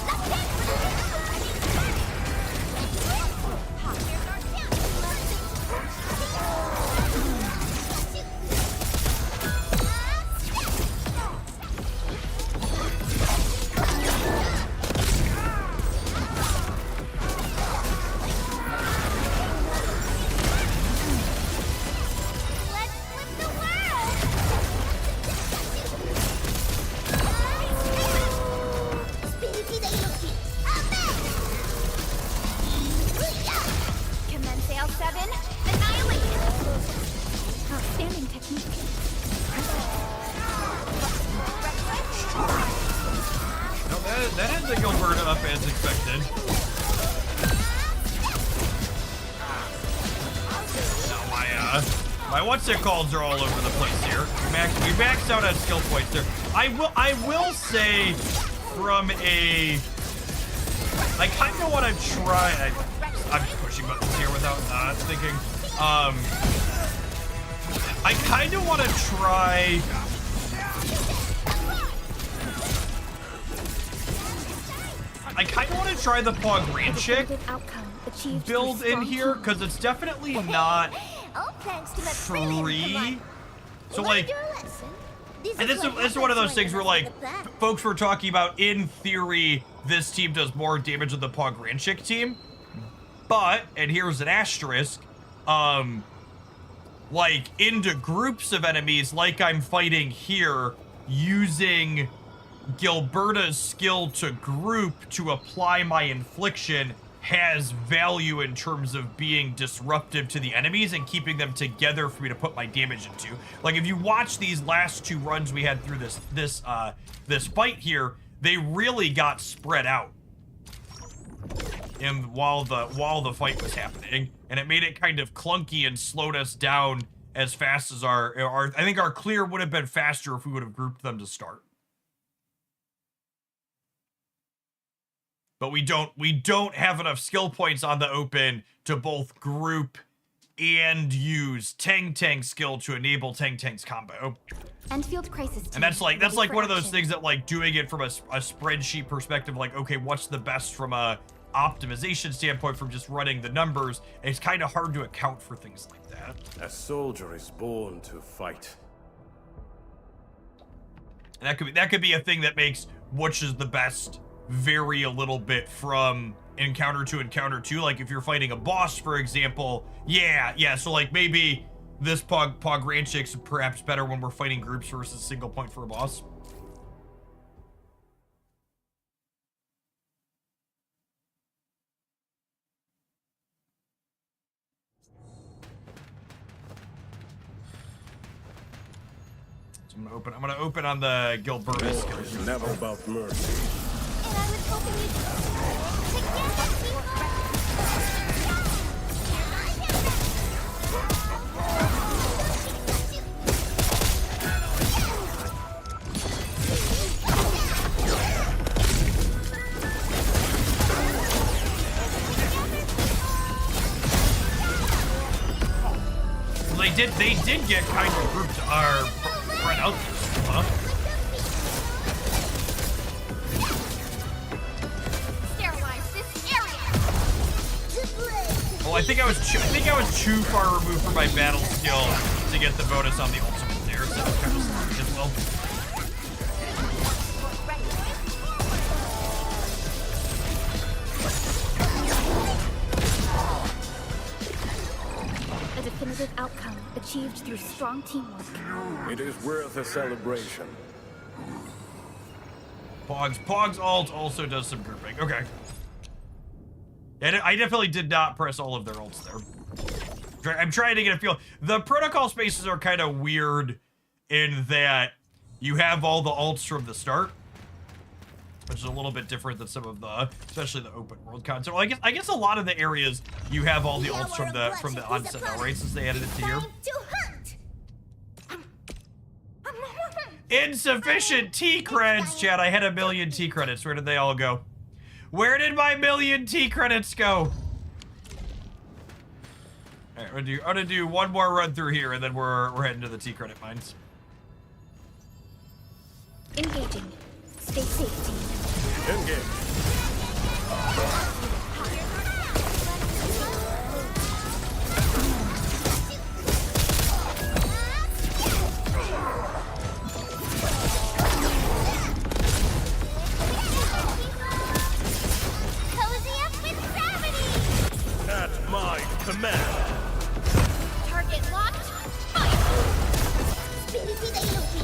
enough, as expected. My what's it calls are all over the place here. We maxed out on skill points there. I will say, from a, I kind of want to try. I'm just pushing buttons here without thinking. I kind of want to try. I kind of want to try the Pogranchik build in here, because it's definitely not free. So like, and this is one of those things where like, folks were talking about, in theory, this team does more damage than the Pogranchik team. But, and here's an asterisk, like, into groups of enemies, like I'm fighting here, using Gilberta's skill to group to apply my infliction has value in terms of being disruptive to the enemies and keeping them together for me to put my damage into. Like, if you watch these last two runs we had through this fight here, they really got spread out while the fight was happening, and it made it kind of clunky and slowed us down as fast as I think our clear would have been faster if we would have grouped them to start. But we don't have enough skill points on the open to both group and use Tang skill to enable Tang's combo. Enfield crisis. And that's like one of those things that, like, doing it from a spreadsheet perspective, like, okay, what's the best from a optimization standpoint from just running the numbers? It's kind of hard to account for things like that. A soldier is born to fight. And that could be a thing that makes which is the best vary a little bit from encounter to encounter too. Like if you're fighting a boss, for example, yeah. So like maybe this Pogranchik's perhaps better when we're fighting groups versus single point for a boss. So I'm gonna open on the Gilberta skill. It's never about mercy. And I was hoping you'd They did get kind of grouped spread out, huh? sterilize this area. Well, I think I was too far removed from my battle skill to get the bonus on the ultimate there, so that was kind of smart as well. A definitive outcome achieved through strong teamwork. It is worth a celebration. Pog's ult also does some grouping. Okay. And I definitely did not press all of their ults there. I'm trying to get a feel. The protocol spaces are kind of weird in that you have all the ults from the start, which is a little bit different than some of the, especially the open world content. Well, I guess a lot of the areas you have all the ults from the onset now, right? Since they added it to here. Insufficient T credits, chat. I had 1 million T credits. Where did they all go? Where did my 1 million T credits go? All right, I'm gonna do one more run through here, and then we're heading to the T credit mines. Engaging. Stay safe, team. Engage. Cozy up with gravity. At my command. Target locked. Fire. Speedy to the Yuki.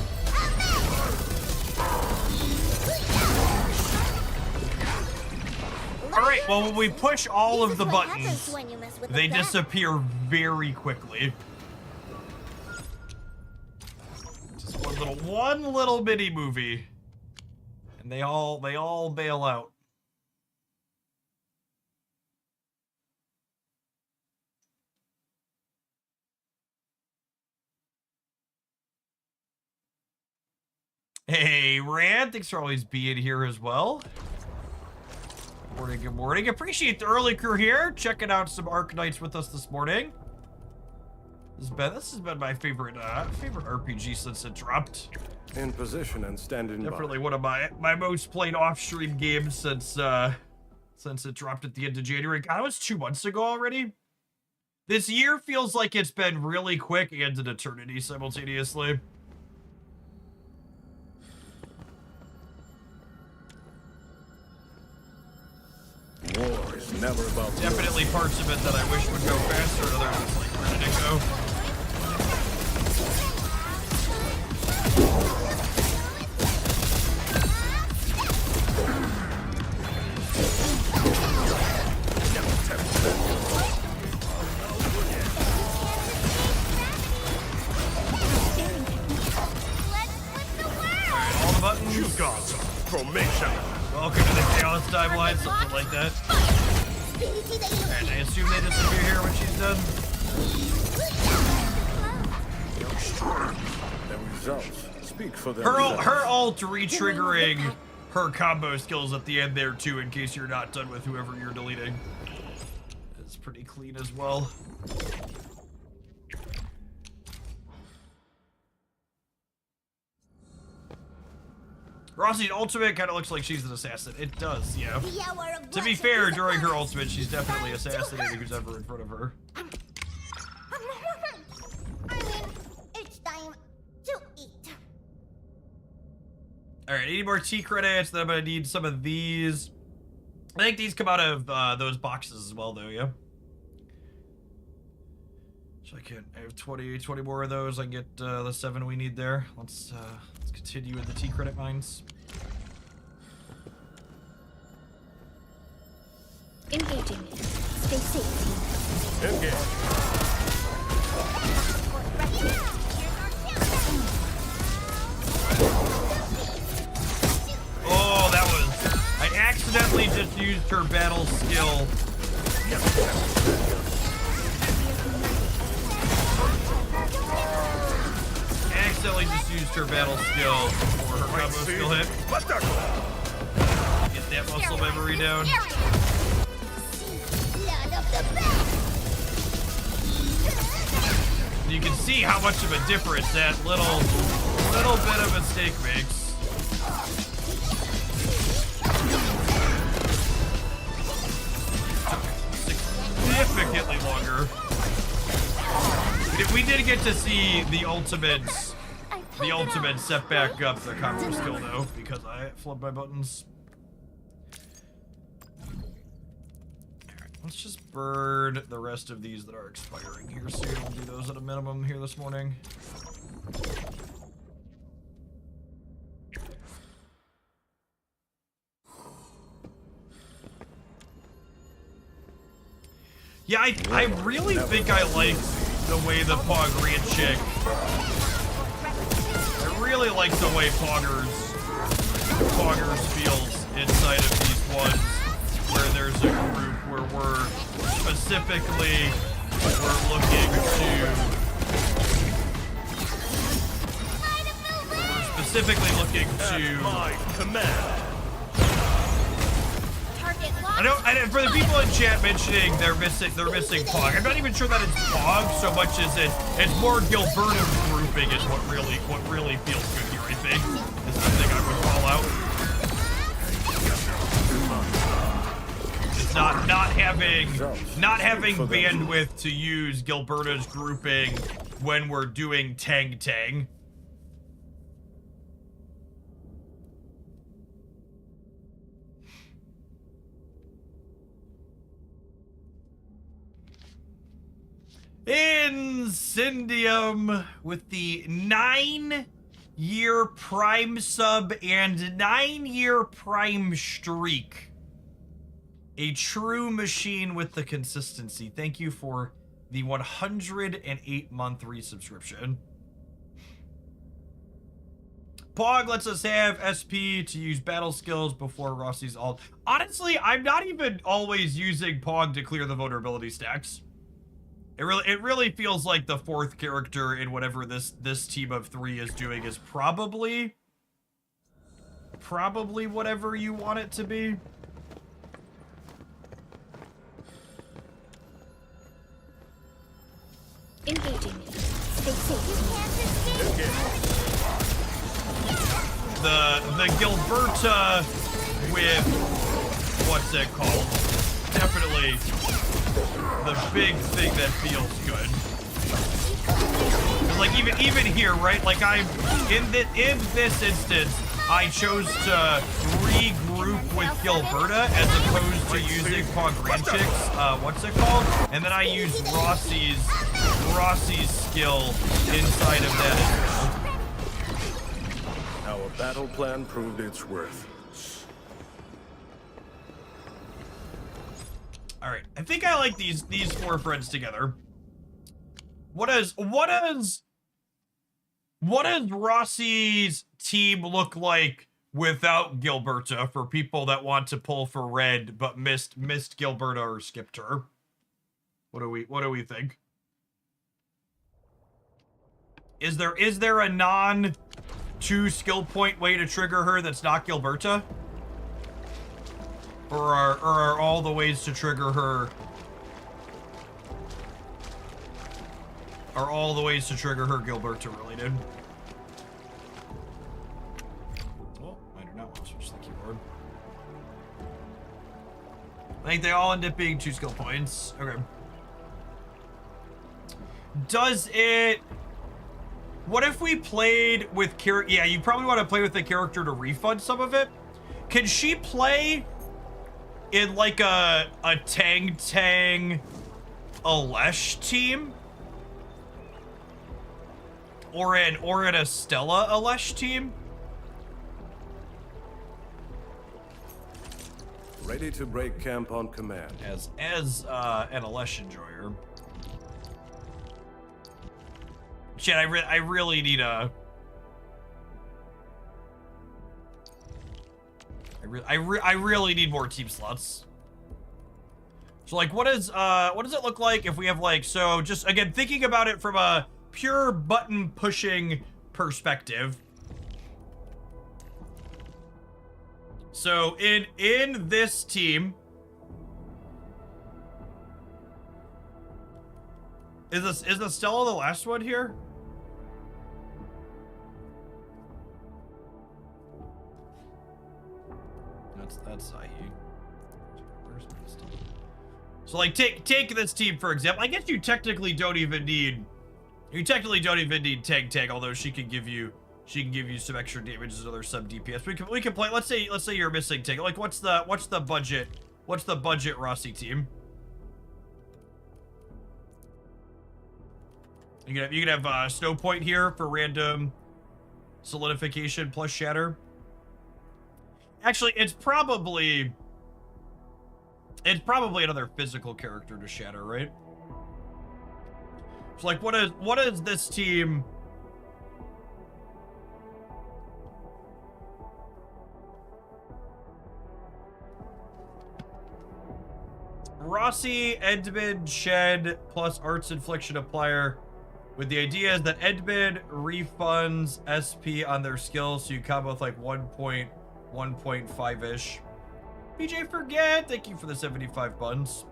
All right, well, when we push all of the buttons, they disappear very quickly. Just one little bitty movie, and they all bail out. Hey, Rand, thanks for always being here as well. Morning, good morning. Appreciate the early crew here, checking out some Arknights with us this morning. This has been my favorite RPG since it dropped. In position and standing Definitely by. one of my most played off-stream games since it dropped at the end of January. God, it was 2 months ago already. This year feels like it's been really quick and an eternity simultaneously. War is never about Definitely parts of it that I wish would go faster, and others it's like, where did it go? Alright, all the buttons. You got formation. Welcome to the Chaos Timeline, something like that. And I assume they disappear here when she's done. the results. Speak for themselves. Her ult re-triggering her combo skills at the end there too, in case you're not done with whoever you're deleting. It's pretty clean as well. Rossi's ultimate kind of looks like she's an assassin. It does, yeah. To be fair, during her ultimate, she's definitely assassinating who's ever in front of her. I mean, it's time to eat. Alright, any more T credits? Then I'm gonna need some of these. I think these come out of those boxes as well, though, yeah? So I have 20 more of those. I can get the 7 we need there. Let's continue with the T credit mines. Engaging. Stay safe, team. Engage. Oh, that was... I accidentally just used her battle skill. Accidentally just used her battle skill before her combo skill hit. Get that muscle memory down. You can see how much of a difference that little bit of mistake makes. Significantly longer. We did get to see the ultimate set back up the combo skill though, because I flipped my buttons. Alright, let's just burn the rest of these that are expiring here soon. We'll do those at a minimum here this morning. Yeah, I really think I like the way the Pogrian chick. I really like the way Poggers feels inside of these ones, where there's a group where we're specifically looking to My command. for the people in chat mentioning they're missing Pog, I'm not even sure that it's Pog so much as it's more Gilberto's grouping is what really feels good here, I think. Is the thing I would call out. It's not having bandwidth to use Gilberto's grouping when we're doing Tang. Incendium with the 9-year Prime sub and 9-year Prime streak. A true machine with the consistency. Thank you for the 108-month resubscription. Pog lets us have SP to use battle skills before Rossi's ult. Honestly, I'm not even always using Pog to clear the vulnerability stacks. It really feels like the 4th character in whatever this team of 3 is doing is probably probably whatever you want it to be. Engaging. Stay safe. You can't escape. The Gilberta with what's it called? Definitely the big thing that feels good. 'Cause like even here, right? Like I'm in this instance, I chose to regroup with Gilberta as opposed to using Pogranchik's, what's it called? And then I used Rossi's skill inside of that as well. Our battle plan proved its worth. All right, I think I like these four friends together. What does Rossi's team look like without Gilberta for people that want to pull for red but missed Gilberta or skipped her? What do we think? Is there a non 2 skill point way to trigger her that's not Gilberta? Or are all the ways to trigger her? Are all the ways to trigger her Gilberta related? Oh, I do not want to switch the keyboard. I think they all end up being 2 skill points. Okay. Does it... What if we played with character? Yeah, you probably want to play with the character to refund some of it. Can she play in like a Tang Alesh team? Or in a Stella Alesh team? Ready to break camp on command. As an Alesh enjoyer. Shit, I really need a... I really need more team slots. So like, what does it look like if we have like, so just again, thinking about it from a pure button pushing perspective. So in this team, is the Stella the last one here? That's IE. Where's my Stella? So like take this team for example. I guess you technically don't even need Tag, although she can give you some extra damage as another sub DPS. We can play. Let's say you're missing Tag. Like what's the budget Rossi team? You can have Snow Point here for random solidification plus shatter. Actually, it's probably another physical character to shatter, right? So like, what is this team? Rossi, Edmund, Shed, plus Arts Infliction Applier. With the idea is that Edmund refunds SP on their skills, so you combo with like 1.5-ish. BJ Forget, thank you for the 75 buns.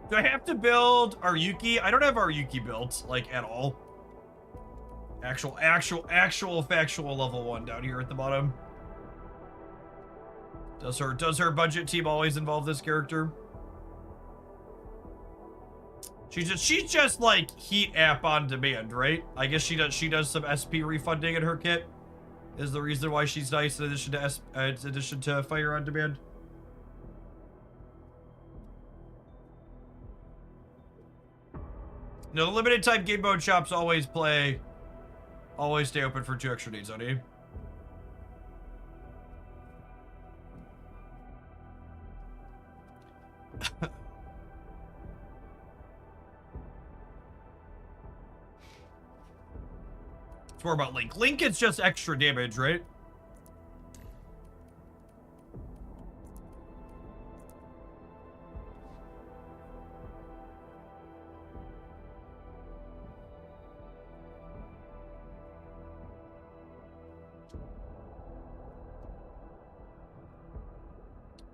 Do I have to build Aryuki? I don't have Aryuki built, like, at all. Actual factual level 1 down here at the bottom. Does her budget team always involve this character? She's just like heat app on demand, right? I guess she does some SP refunding in her kit. Is the reason why she's nice in addition to fire on demand. No, the limited time game mode shops always stay open for 2 extra days, honey. It's more about Link. Link is just extra damage, right?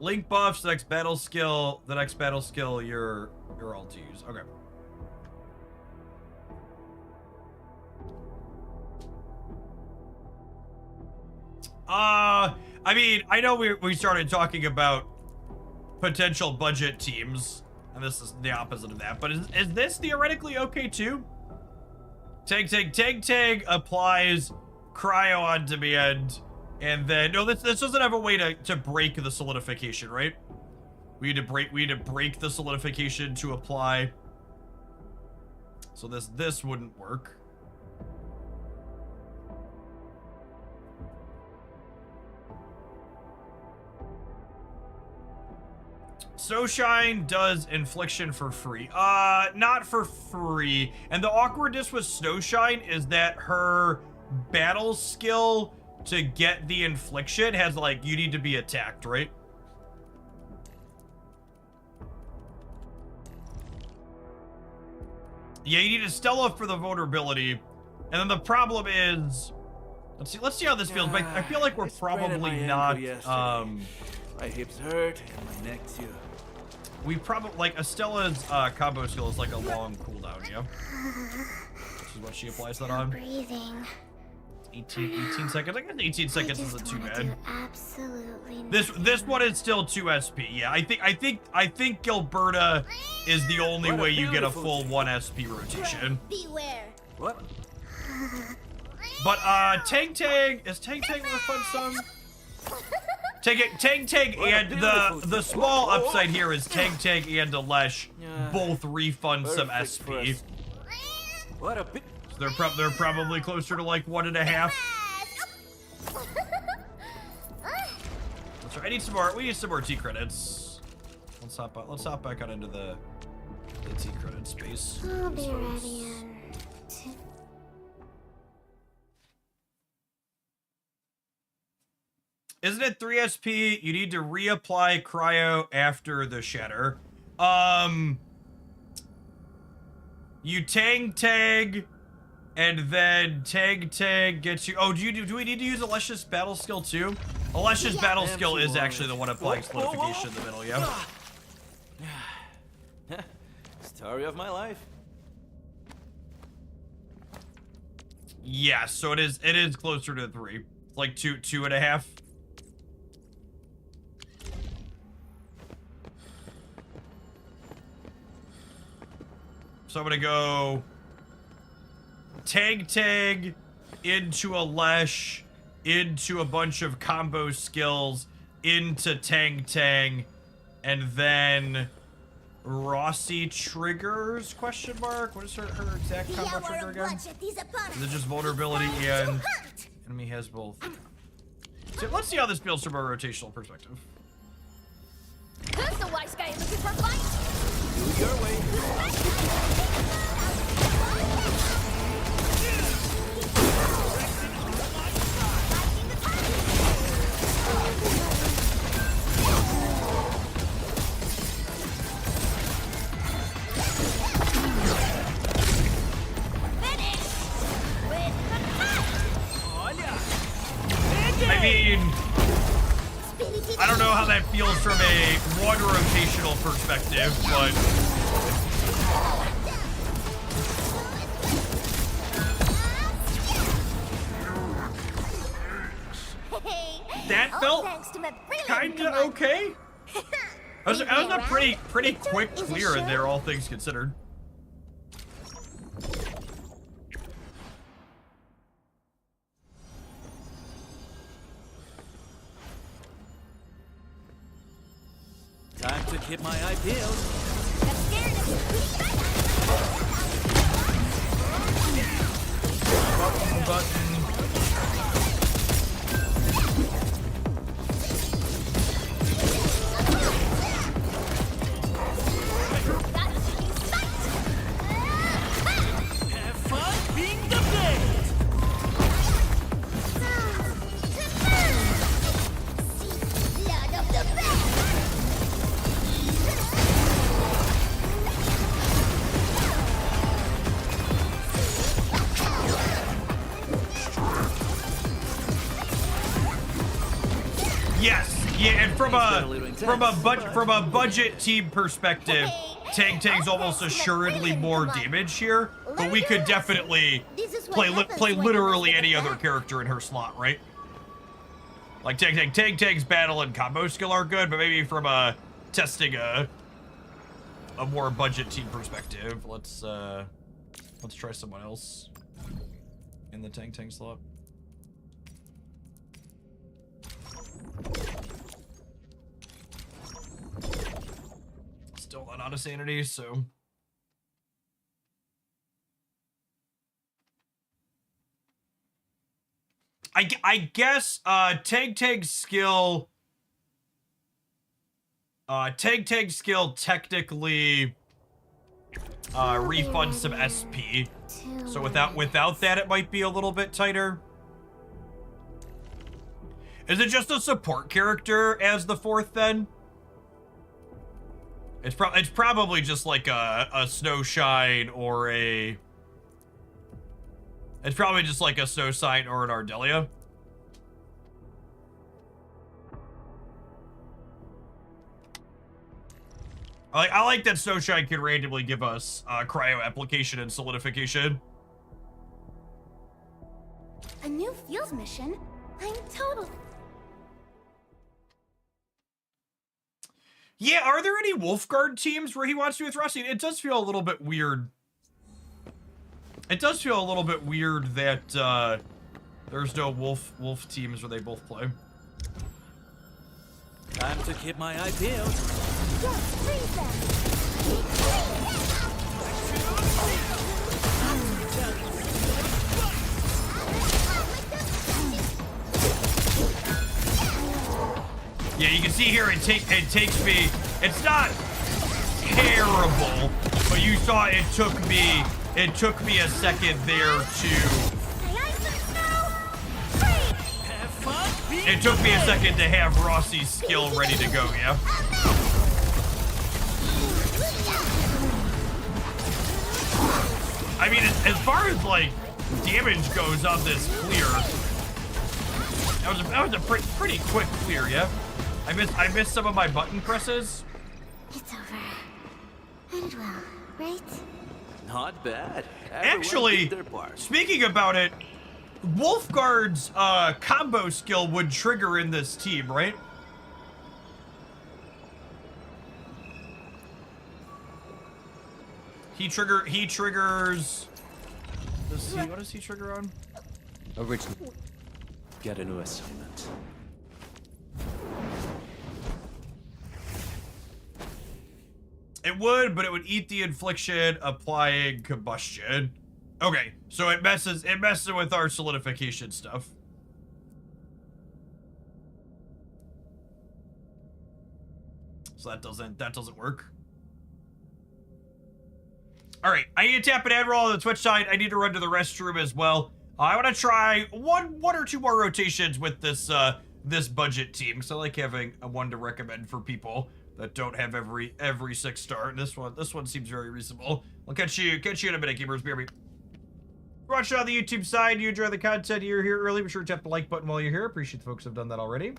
Link buffs, the next battle skill, you're all to use. Okay. I mean, I know we started talking about potential budget teams, and this is the opposite of that, but is this theoretically okay too? Tag applies cryo on demand, and then no, this doesn't have a way to break the solidification, right? We need to break the solidification to apply. So this wouldn't work. Snowshine does infliction for free. Not for free. And the awkwardness with Snowshine is that her battle skill to get the infliction has, like, you need to be attacked, right? Yeah, you need a Stella for the vulnerability. And then the problem is, let's see how this feels. But I feel like we're probably not, My hips hurt and my neck too. we probably, like, Estella's combo skill is like a long cooldown, yeah? This is what she applies that on. Breathing. 18 seconds. I guess 18 seconds isn't too bad. Absolutely. This one is still 2 SP. Yeah, I think Gilberta is the only way you get a full 1 SP rotation. Beware. What? But Tang is Tang a fun song? Tang and the small upside here is Tang and Alesh both refund some SP. What a bit. So they're probably closer to like 1.5. So I need some more. We need some more T credits. Let's hop back out into the T credit space. I'll be ready in Isn't it 3 SP? You need to reapply cryo after the shatter. You tag, and then tag gets you. Oh, do we need to use Alessia's battle skill too? Alessia's battle skill is actually the one applying solidification in the middle, yeah? Story of my life. Yeah, so it is closer to 3. It's like 2.5. So I'm gonna go tag into Alesh, into a bunch of combo skills, into Tang, and then Rossi triggers, question mark? What is her exact combo trigger again? Is it just vulnerability and enemy has both? So let's see how this feels from a rotational perspective. Who's the wise guy looking for fight? Do your way. I mean, I don't know how that feels from a one rotational perspective, but that felt kinda okay. I was a pretty quick clear in there, all things considered. Time to keep my eye peeled. Button. Have fun being the blade. Blood of the best. from a budget team perspective, Tang's almost assuredly more damage here, but we could definitely play literally any other character in her slot, right? Like Tang's battle and combo skill are good, but maybe from testing a more budget team perspective, let's try someone else in the Tang slot. Still not out of sanity, so. I guess Tang's skill technically refunds some SP. So without that it might be a little bit tighter. Is it just a support character as the 4th then? It's probably just like a Snowshine or a... It's probably just like a Snowshine or an Ardelia. I like that Snowshine can randomly give us cryo application and solidification. A new fields mission? I'm total. Yeah, are there any Wolfguard teams where he wants to be with Rossi? It does feel a little bit weird. It does feel a little bit weird that there's no wolf teams where they both play. Time to keep my eye peeled. Yes, freeze them. Yeah, you can see here it takes me. It's not terrible, but you saw it took me a second there to. It took me a second to have Rossi's skill ready to go, yeah? I mean, as far as, like, damage goes on this clear, that was a pretty quick clear, yeah? I missed some of my button presses. It's over. End well, right? Not bad. Actually, speaking about it, Wolfguard's combo skill would trigger in this team, right? He triggers. What does he trigger on? Original. Get a new assignment. It would, but it would eat the infliction, applying combustion. Okay, so it messes with our solidification stuff. So that doesn't work. All right, I need to tap an Admiral on the Twitch side. I need to run to the restroom as well. I want to try one or two more rotations with this this budget team, because I like having a one to recommend for people that don't have every 6-star. And this one seems very reasonable. I'll catch you in a minute, gamers. BRB. Watch on the YouTube side. You enjoy the content. You're here early. Be sure to tap the like button while you're here. Appreciate the folks who have done that already.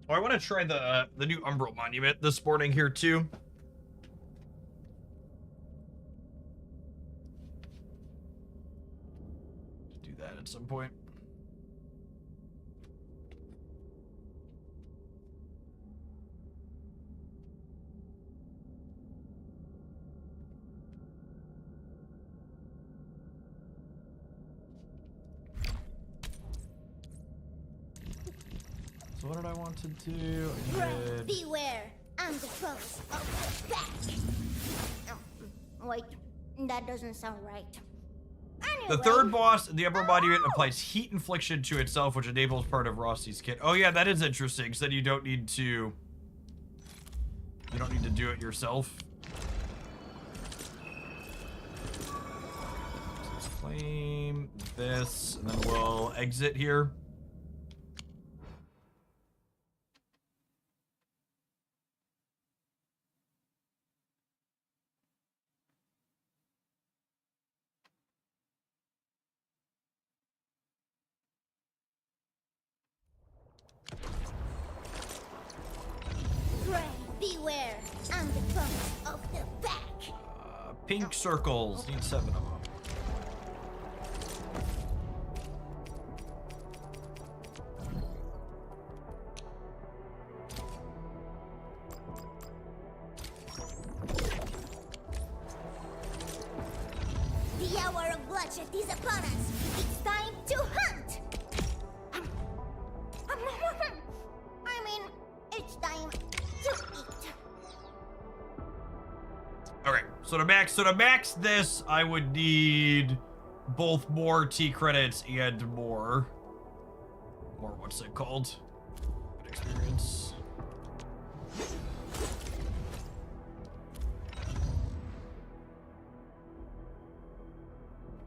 Oh, I want to try the new Umbral Monument this morning here too. Do that at some point. So what did I want to do? I Pray, did... beware. I'm the pros of the back. Wait, that doesn't sound right. Anyway, The third boss, the upper body unit, applies heat infliction to itself, which enables part of Rossi's kit. Oh yeah, that is interesting. So then you don't need to... You don't need to do it yourself. Let's claim this, and then we'll exit here. pray, beware. I'm the pros of the back. Pink circles. Need 7 of them. The hour of bloodshed is upon us. It's time to hunt. I mean, it's time to eat. Okay, so to max this, I would need both more T credits and more what's it called? Good experience.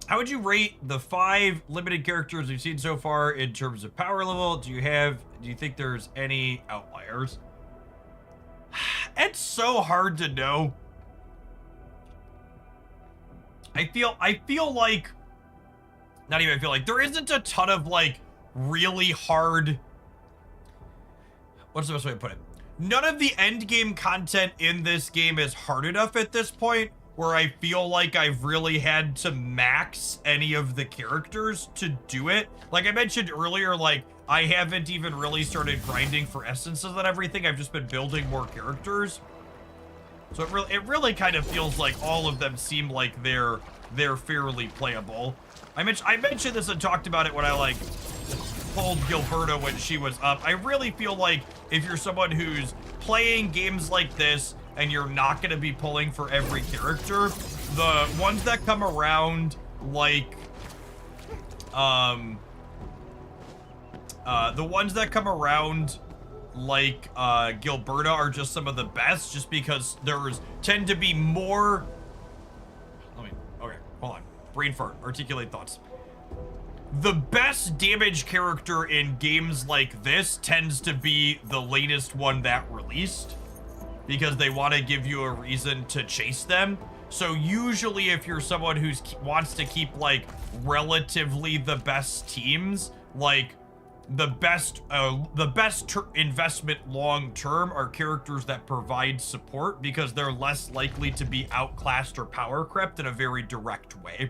How would you rate the 5 limited characters we've seen so far in terms of power level? Do you think there's any outliers? It's so hard to know. I feel like, not even I feel like, there isn't a ton of like really hard, what's the best way to put it? None of the end game content in this game is hard enough at this point where I feel like I've really had to max any of the characters to do it. Like I mentioned earlier, like I haven't even really started grinding for essences and everything. I've just been building more characters. So it really kind of feels like all of them seem like they're fairly playable. I mentioned this and talked about it when I like pulled Gilberta when she was up. I really feel like if you're someone who's playing games like this and you're not going to be pulling for every character, the ones that come around like Gilberta are just some of the best, just because tend to be more. Okay, hold on. Brain fart. Articulate thoughts. The best damage character in games like this tends to be the latest one that released, because they want to give you a reason to chase them. So usually if you're someone who wants to keep like relatively the best teams, like the best investment long term are characters that provide support, because they're less likely to be outclassed or power crept in a very direct way.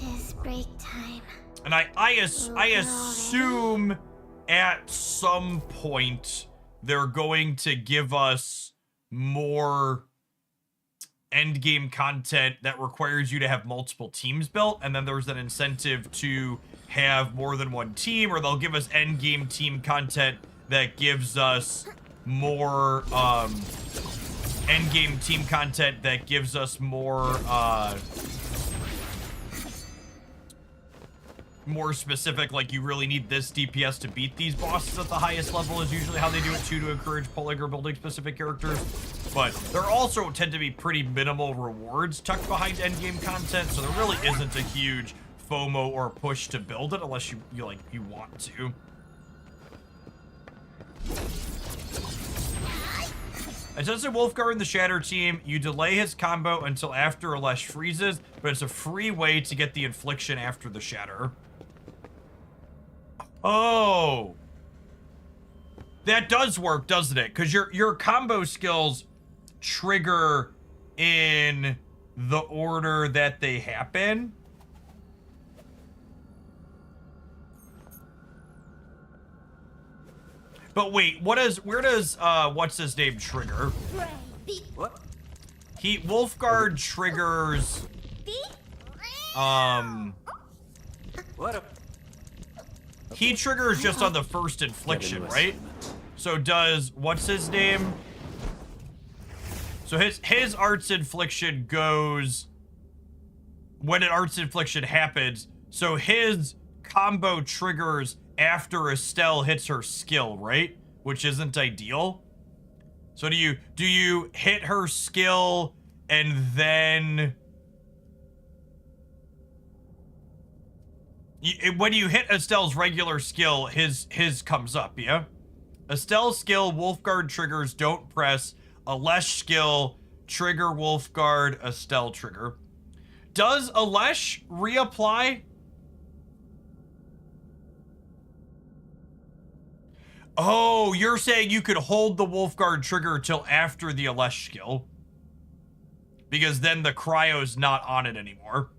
It's break time. And I assume at some point they're going to give us more endgame content that requires you to have multiple teams built, and then there's an incentive to have more than one team, or they'll give us endgame team content that gives us more endgame team content that gives us more specific, like you really need this DPS to beat these bosses at the highest level is usually how they do it too, to encourage pulling or building specific characters. But there also tend to be pretty minimal rewards tucked behind endgame content, so there really isn't a huge FOMO or push to build it unless you want to. It says in Wolfgar in the Shatter team, you delay his combo until after Alesh freezes, but it's a free way to get the infliction after the Shatter. Oh, that does work, doesn't it? Because your combo skills trigger in the order that they happen. But wait, where does what's his name trigger? What? Wolfguard triggers What a... he triggers just on the first infliction, right? So does, what's his name? So his arts infliction goes when an arts infliction happens. So his combo triggers after Estelle hits her skill, right? Which isn't ideal. So do you hit her skill and then when you hit Estelle's regular skill, his comes up, yeah? Estelle's skill, Wolfguard triggers don't press. Alesh skill, trigger Wolfguard, Estelle trigger. Does Alesh reapply? Oh, you're saying you could hold the Wolfguard trigger till after the Alesh skill. Because then the cryo's not on it anymore.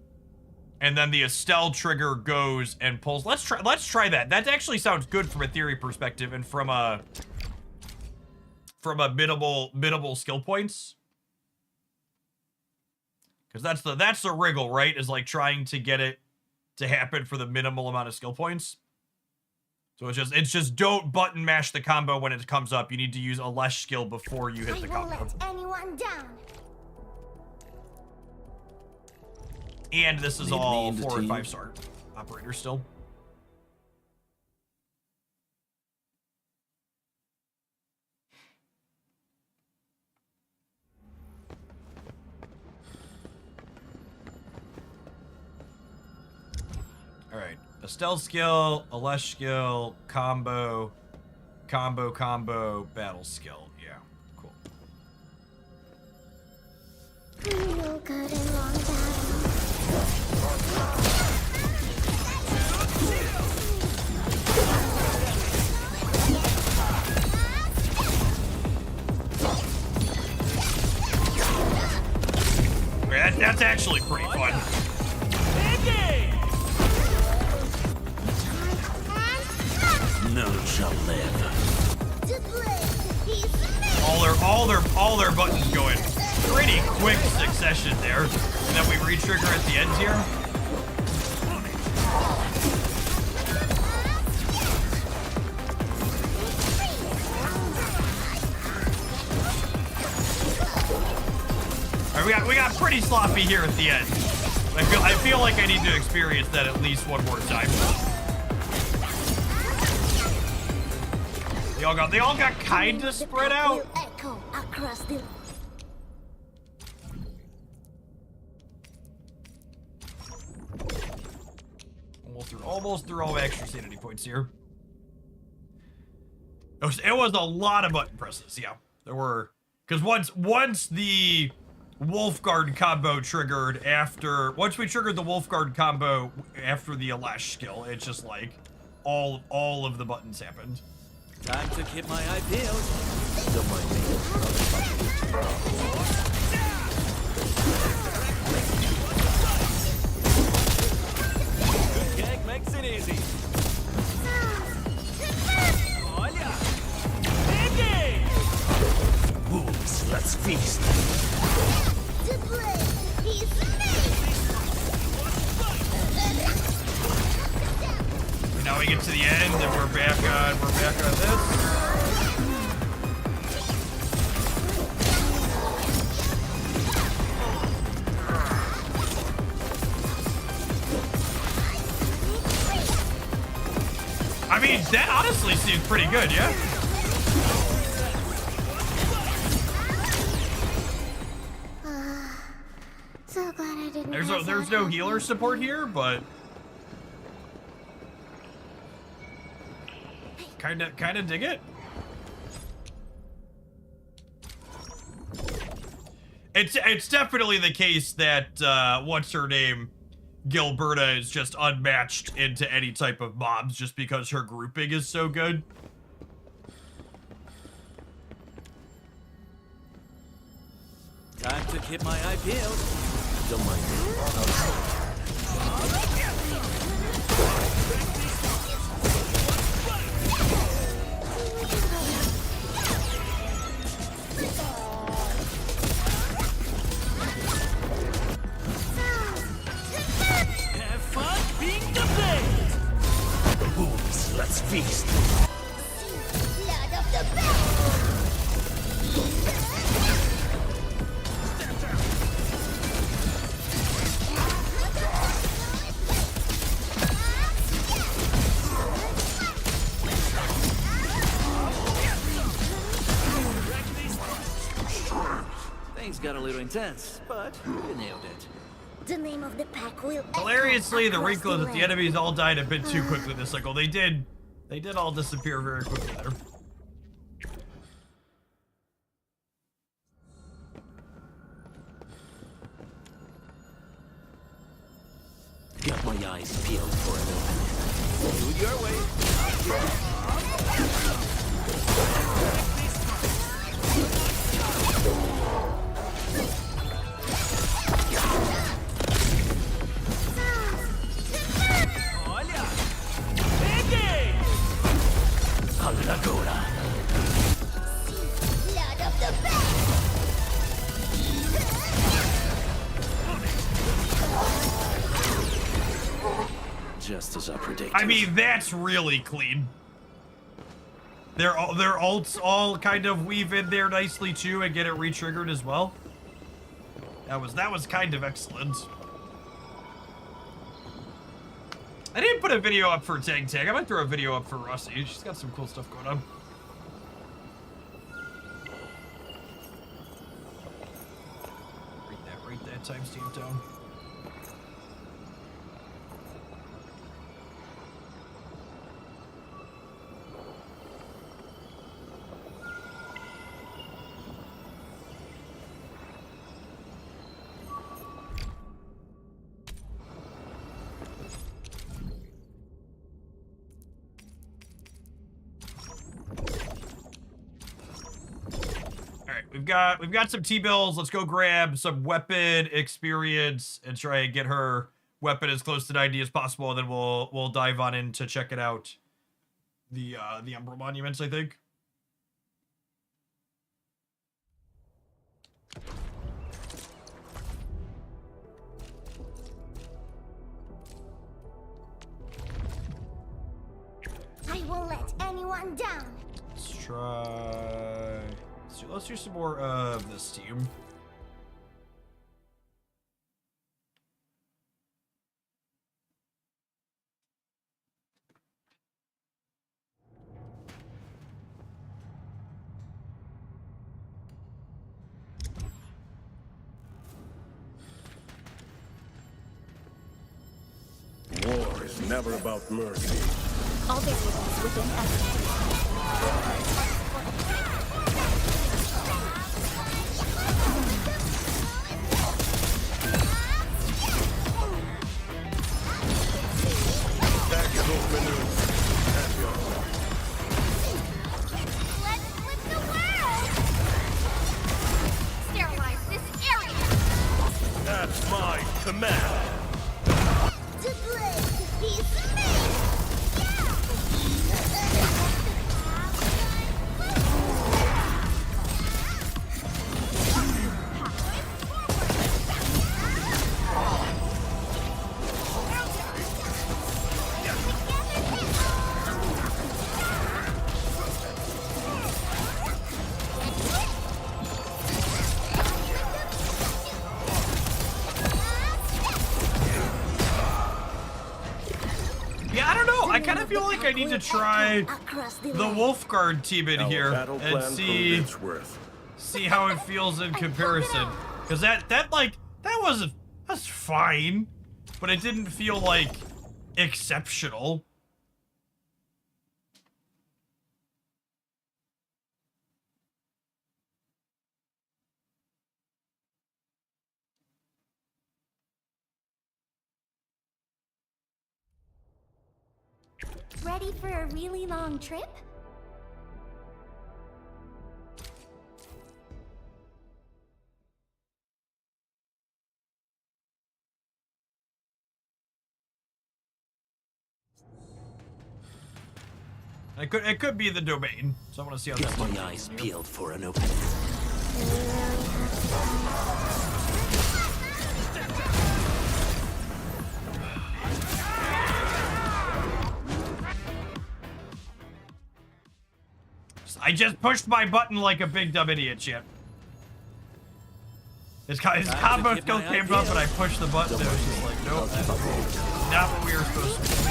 And then the Estelle trigger goes and pulls. Let's try that. That actually sounds good from a theory perspective and from a minimal skill points. Because that's the wriggle, right? Is like trying to get it to happen for the minimal amount of skill points. So it's just don't button mash the combo when it comes up. You need to use a Alesh skill before you hit the combo. I won't let anyone down. And this is all 4 and 5 star operators still. All right, Estelle skill, Alesh skill, combo, battle skill. Yeah, cool. Real good and long battle. That's actually pretty fun. None shall live. All their buttons go in pretty quick succession there, and then we re-trigger at the end here. All right, we got pretty sloppy here at the end. I feel like I need to experience that at least one more time. They all got kind of spread out. Echo across the... Almost through all extra sanity points here. It was a lot of button presses, yeah. There were, because once the Wolfguard combo triggered once we triggered the Wolfguard combo after the Alesh skill, it's just like all of the buttons happened. Time to keep my eye peeled. Don't mind me. Good gag makes it easy. Oh yeah. Biggie! Wolves, let's feast. To play, he's me! Now we get to the end and we're back on this. I mean, that honestly seems pretty good, yeah? So glad I didn't. There's no healer support here, but kind of dig it. It's definitely the case that what's her name, Gilberta, is just unmatched into any type of mobs just because her grouping is so good. Time to keep my eye peeled. Don't mind me. Wolves, Things got a little intense, but you nailed it. The name of the pack will. Hilariously, the echo wrinkle is that the land. enemies all died a bit too quickly this cycle. They did all disappear very quickly there. Got my eyes peeled for an opening. Do it your way. Olha! Peguei! Allora! Lord of the Band. Just as I predicted. I mean, that's really clean. Their ults all kind of weave in there nicely too and get it re-triggered as well. That was kind of excellent. I didn't put a video up for Tag. I might throw a video up for Rossi. She's got some cool stuff going on. Write that timestamp down. We've got some T-bills. Let's go grab some weapon experience and try and get her weapon as close to 90 as possible, and then we'll dive on in to check it out. The Umbral Monuments, I think. I won't let anyone down. Let's try. Let's do some more of this team. War is never about mercy. All variables within estimate. Tactical maneuver. Let's flip the world. Sterilize this area. That's my command. The blade is made. Yeah, I don't know. I kind of feel like I need to try the Wolfguard team in Our here battle and plan see proved its worth. how it feels in comparison. Because that was fine, but it didn't feel like exceptional. Ready for a really long trip? It could be the domain, so I want to see how Got this my eyes peeled for an opening. I just pushed my button like a big dumb idiot, shit. His combo skill came up and I pushed the button and it was just like, nope, that's not what we were supposed to do.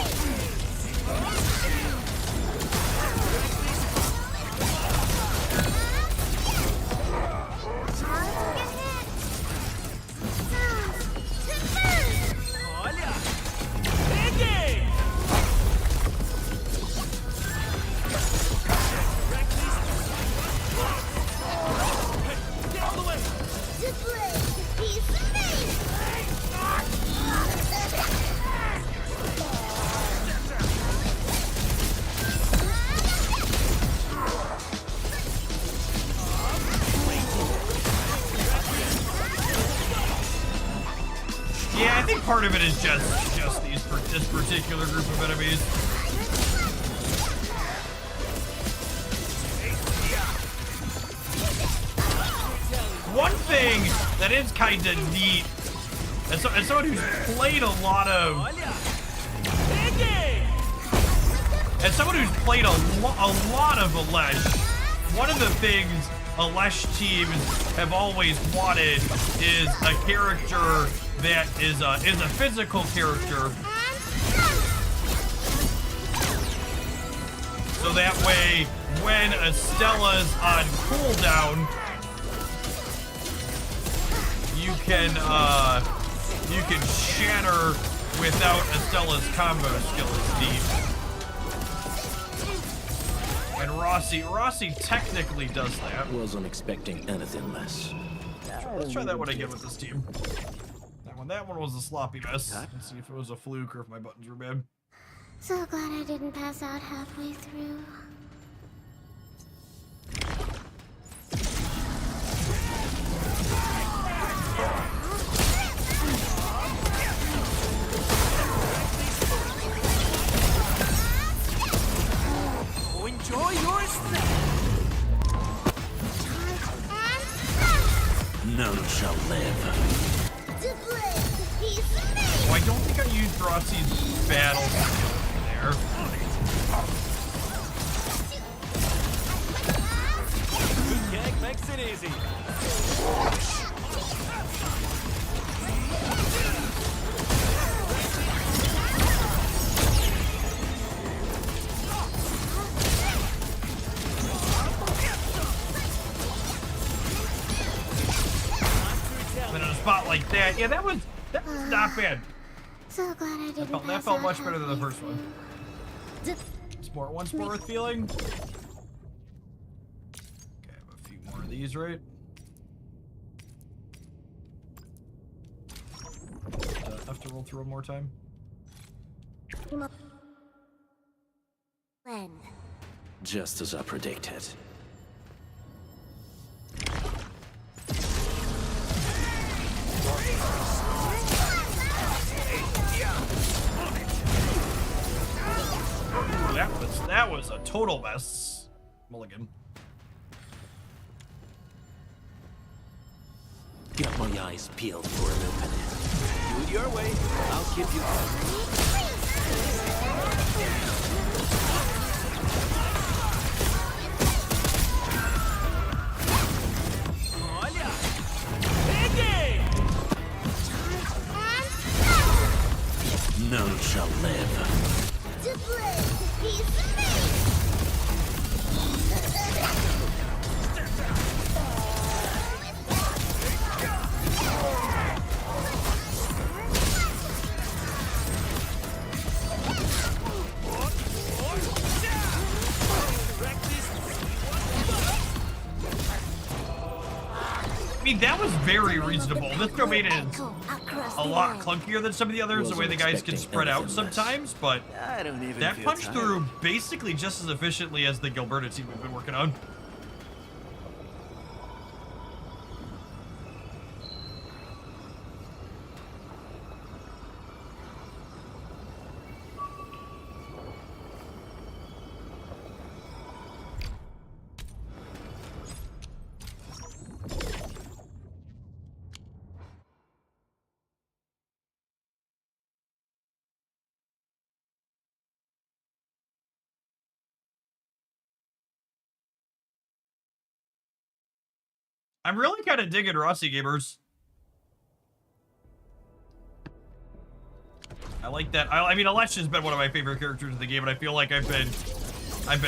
Yeah, I think part of it is just this particular group of enemies. One thing that is kind of neat, as someone who's played a lot of, Alesh, one of the things Alesh teams have always wanted is a character that is a physical character. So that way, when Estella's on cooldown, you can shatter without Estella's combo skill is neat. And Rossi technically does that. Wasn't expecting anything less. Let's try that one again with this team. That one was a sloppy mess. Let's see if it was a fluke or if my buttons were bad. So glad I didn't pass out halfway through. Enjoy your stay. None shall live. Oh, I don't think I used Rossi's battle there. Good gag makes it easy. In a spot like that, yeah, that was not bad. So glad I didn't That felt much better than the first one. One's more worth feeling. Okay, I have a few more of these, right? Have to roll through one more time. When? Just as I predicted. That was a total mess. Mulligan. Got my eyes peeled for an opening. Do it your way. I'll keep you covered. None shall live. I mean, that was very reasonable. This domain is a lot clunkier than some of the others, the way the guys can spread out sometimes, but that punched through basically just as efficiently as the Gilberta team we've been working on. I'm really kind of digging Rossi gamers. I like that. I mean, Alesh has been one of my favorite characters in the game, and I feel like I've been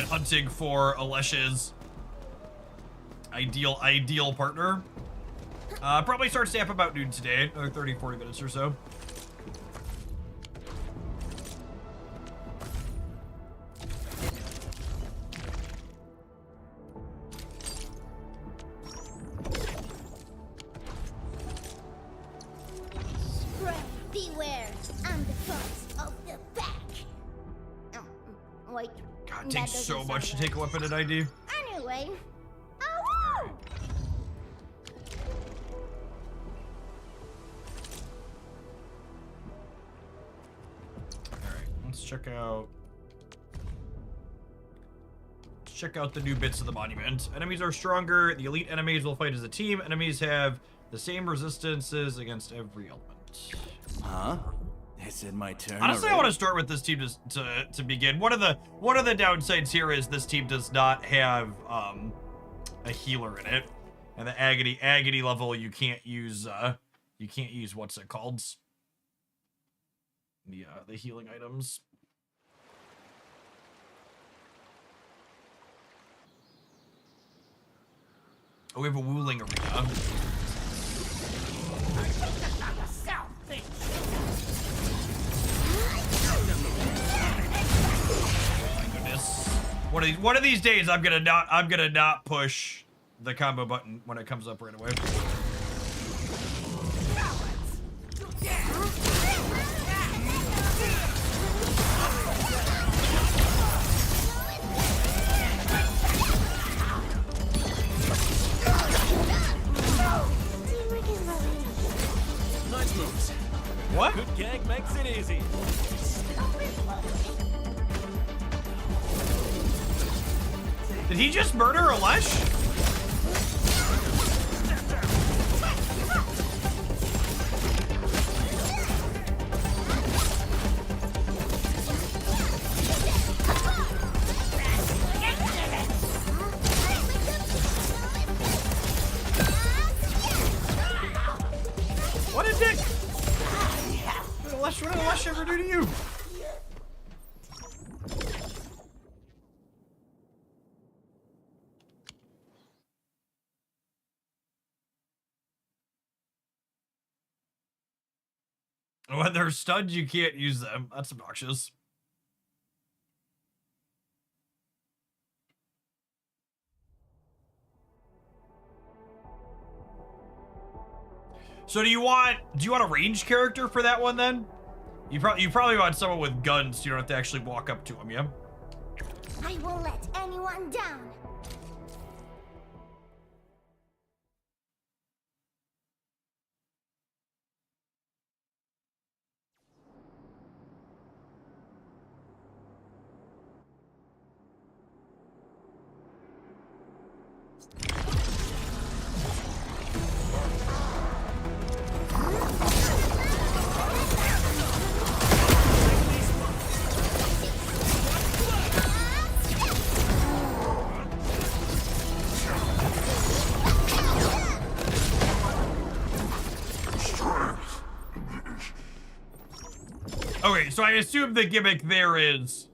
hunting for Alesh's ideal partner. Probably start stamp about noon today, another 30-40 minutes or so. Beware, I'm the front of the back. Wait. God, it takes so much to take a weapon at ID. Anyway. check out the new bits of the monument. Enemies are stronger. The elite enemies will fight as a team. Enemies have the same resistances against every element. Huh? Is it my turn? Honestly, I already? want to start with this team to begin. One of the downsides here is this team does not have a healer in it, and the agony level you can't use what's it called? The healing items. Oh, we have a Wuling arena. One of these days, I'm gonna not push the combo button when it comes up right away. Nice moves. What? Good gag makes it easy. Did he just murder Alesh? What a dick! What did Alesh ever do to you? When they're stunned, you can't use them. That's obnoxious. So do you want a ranged character for that one then? You probably want someone with guns so you don't have to actually walk up to them, yeah? I won't let anyone down. Okay, so I assume the gimmick there is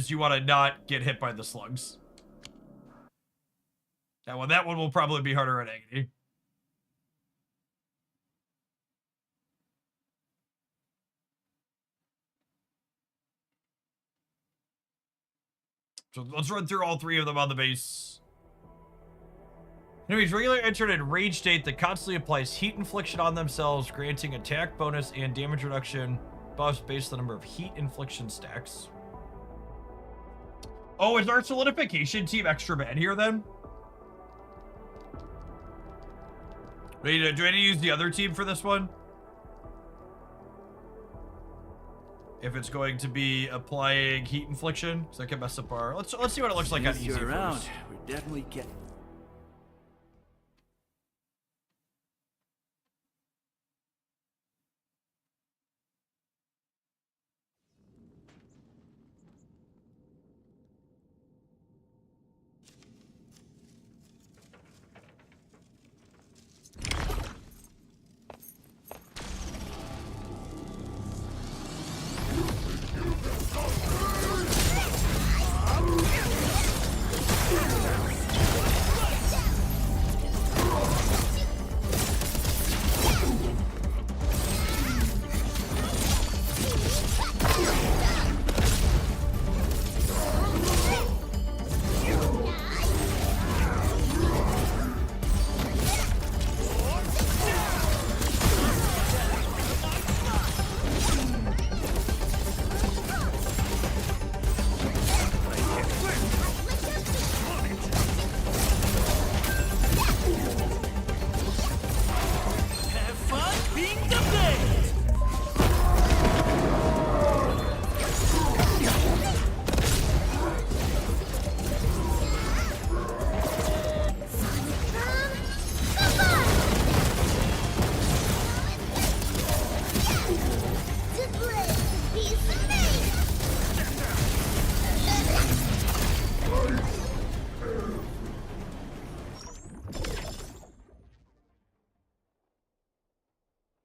you want to not get hit by the slugs. That one will probably be harder at agony. So let's run through all three of them on the base. Enemies regularly entered in rage state that constantly applies heat infliction on themselves, granting attack bonus and damage reduction buffs based on the number of heat infliction stacks. Oh, is our solidification team extra bad here then? Do I need to use the other team for this one? If it's going to be applying heat infliction, because that can mess up our. Let's see what it looks like on easy around. first. We're definitely getting.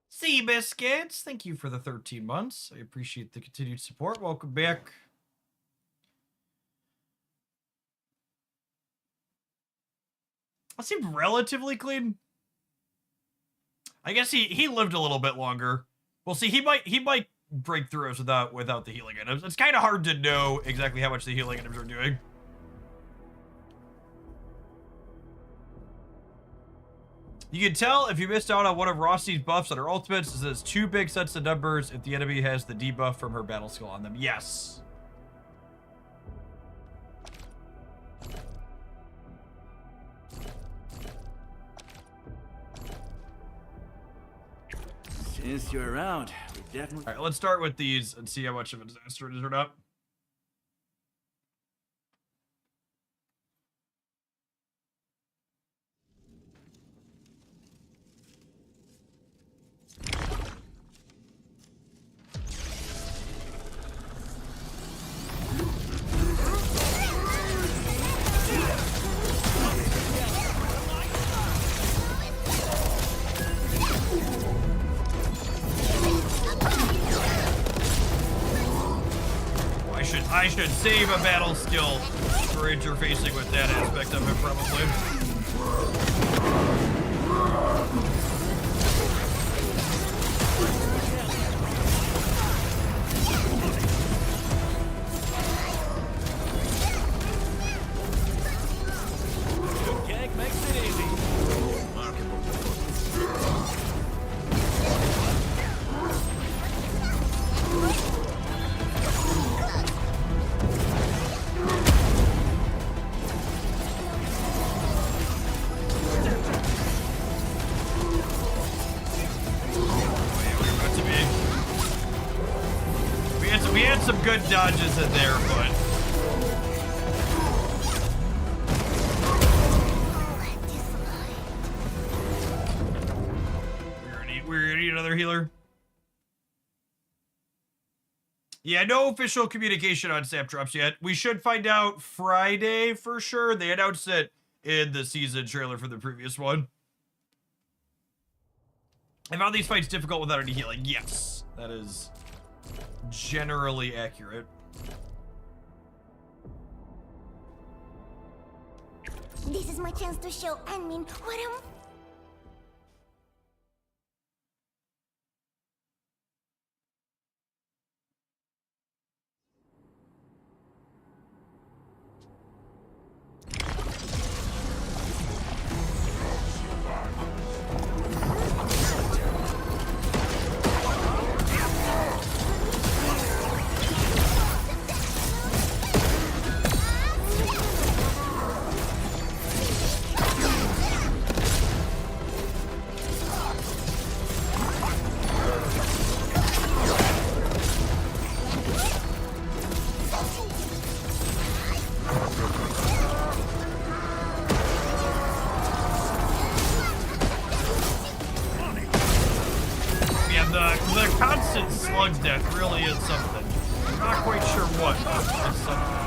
Sea Biscuits, thank you for the 13 months. I appreciate the continued support. Welcome back. That seemed relatively clean. I guess he lived a little bit longer. We'll see. He might break through us without the healing items. It's kind of hard to know exactly how much the healing items are doing. You can tell if you missed out on one of Rossi's buffs on her ultimates, is that it's 2 big sets of numbers if the enemy has the debuff from her battle skill on them. Yes. Since you're around, we definitely... All right, let's start with these and see how much of a disaster it is or not. I should save a battle skill for interfacing with that aspect of it, probably. Gag makes it easy. We had some good dodges in there, but we're gonna need another healer. Yeah, no official communication on sap drops yet. We should find out Friday for sure. They announced it in the season trailer for the previous one. I found these fights difficult without any healing. Yes, that is generally accurate. This is my chance to show admin what I'm... The constant slug death really is something. I'm not quite sure what, but it's something.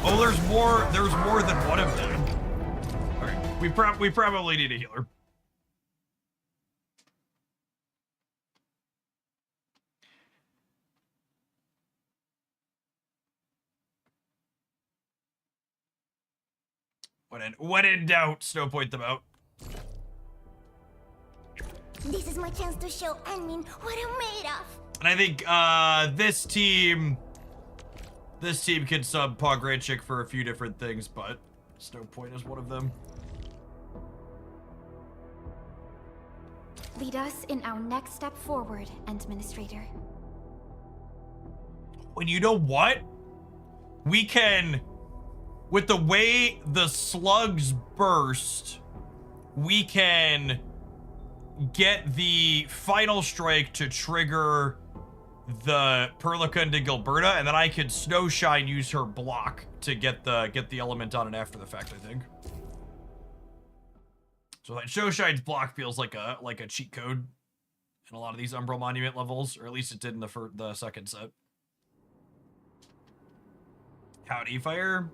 Oh, there's more than one of them. Okay, we probably need a healer. When in doubt, snow point them out. This is my chance to show admin what I'm made of. And I think this team can sub Pog Ranchik for a few different things, but snow point is one of them. Lead us in our next step forward, Administrator. And you know what? We can, with the way the slugs burst, we can get the final strike to trigger the Perlica into Gilberta, and then I could Snowshine use her block to get the element on it after the fact, I think. So like Snowshine's block feels like a cheat code in a lot of these Umbral Monument levels, or at least it did in the second set. Howdy, fire.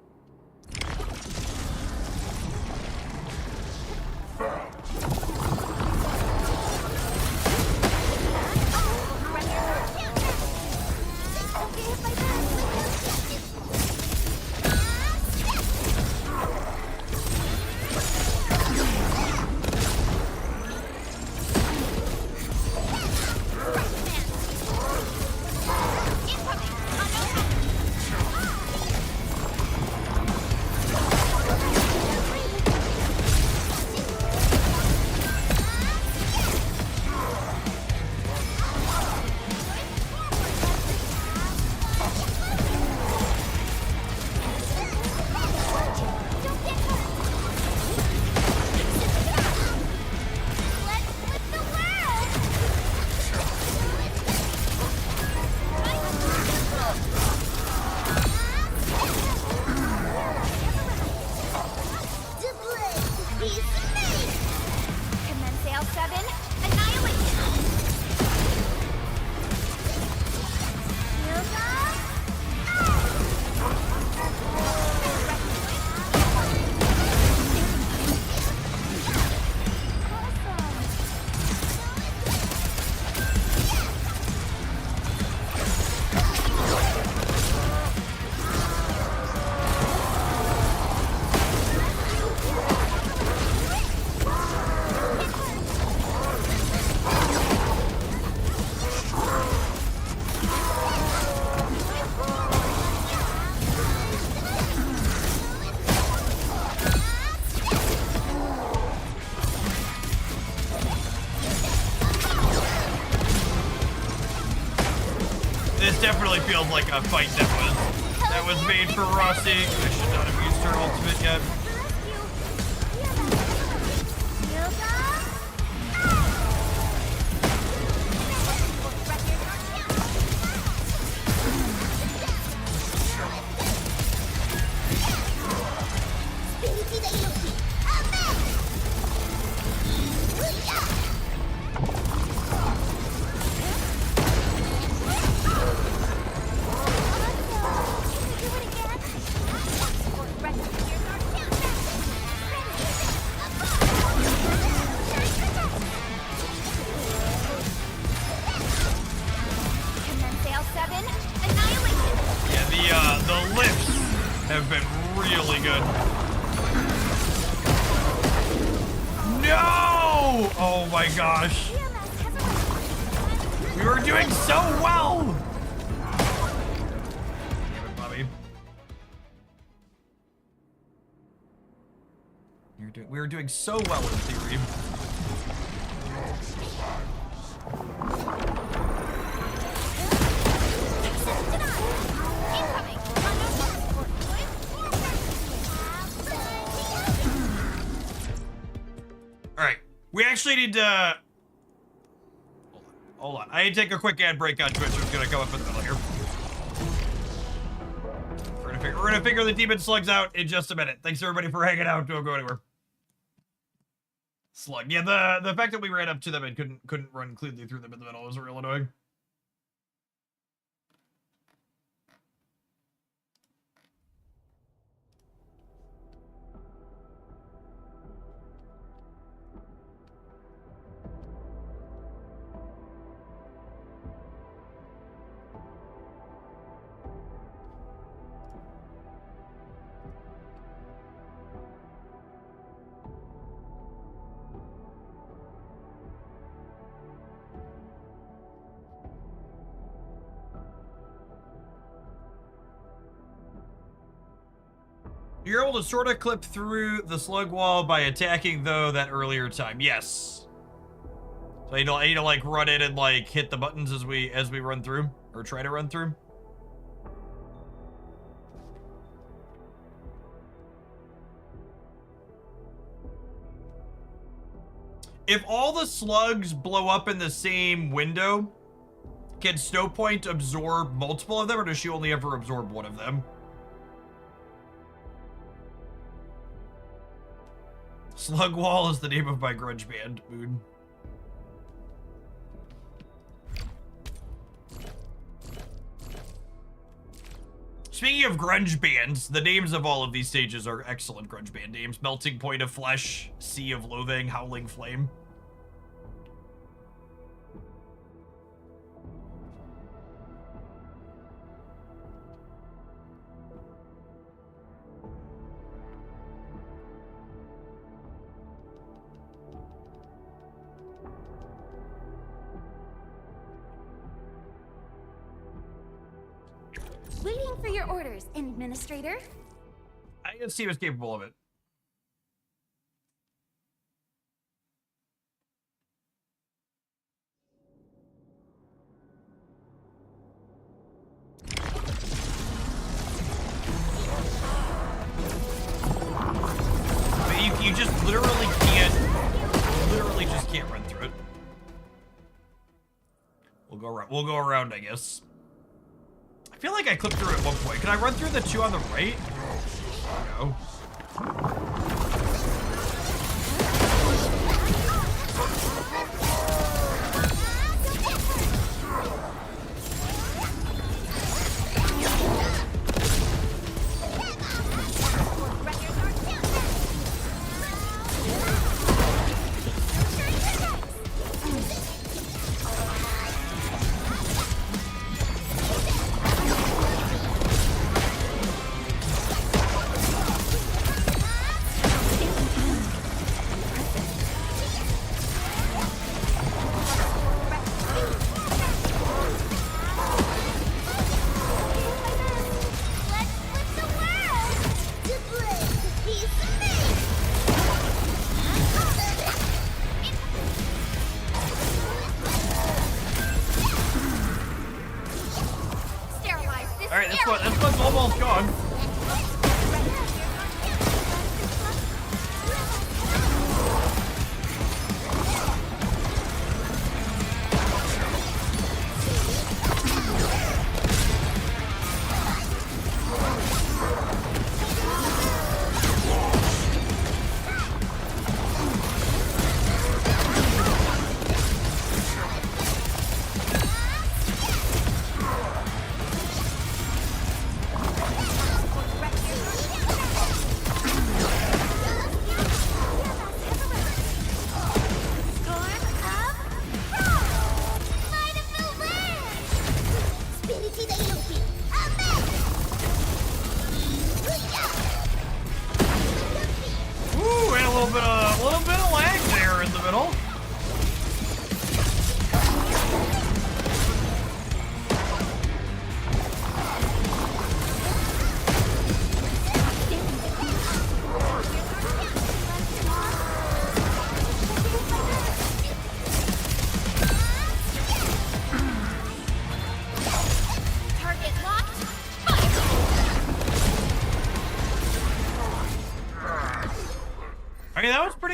This definitely feels like a fight that was made for Rossi. I should not have used her ultimate yet. The lifts have been really good. No! Oh my gosh. We were doing so well! Damn it, Bobby. We were doing so well in theory. Alright, we actually need to... Hold on. I need to take a quick ad break on Twitch. It's gonna come up in the middle here. We're gonna figure the demon slugs out in just a minute. Thanks everybody for hanging out. Don't go anywhere. Slug. Yeah, the fact that we ran up to them and couldn't run cleanly through them in the middle was real annoying. You're able to sort of clip through the slug wall by attacking, though, that earlier time. Yes. So I need to like run in and like hit the buttons as we run through, or try to run through. If all the slugs blow up in the same window, can Snow Point absorb multiple of them, or does she only ever absorb one of them? Slug Wall is the name of my grunge band, Moon. Speaking of grunge bands, the names of all of these stages are excellent grunge band names. Melting Point of Flesh, Sea of Loathing, Howling Flame. Waiting for your orders, Administrator. I guess he was capable of it. But you just literally can't run through it. We'll go around, I guess. I feel like I clipped through it at one point. Can I run through the two on the right? No. Alright, this one's almost gone.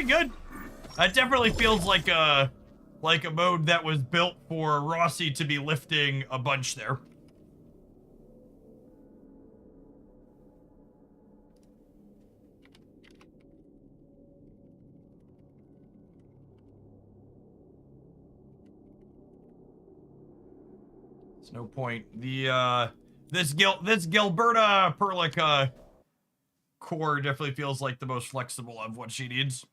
Good. That definitely feels like a mode that was built for Rossi to be lifting a bunch there. There's no point. The this Gilberta Perlica core definitely feels like the most flexible of what she needs.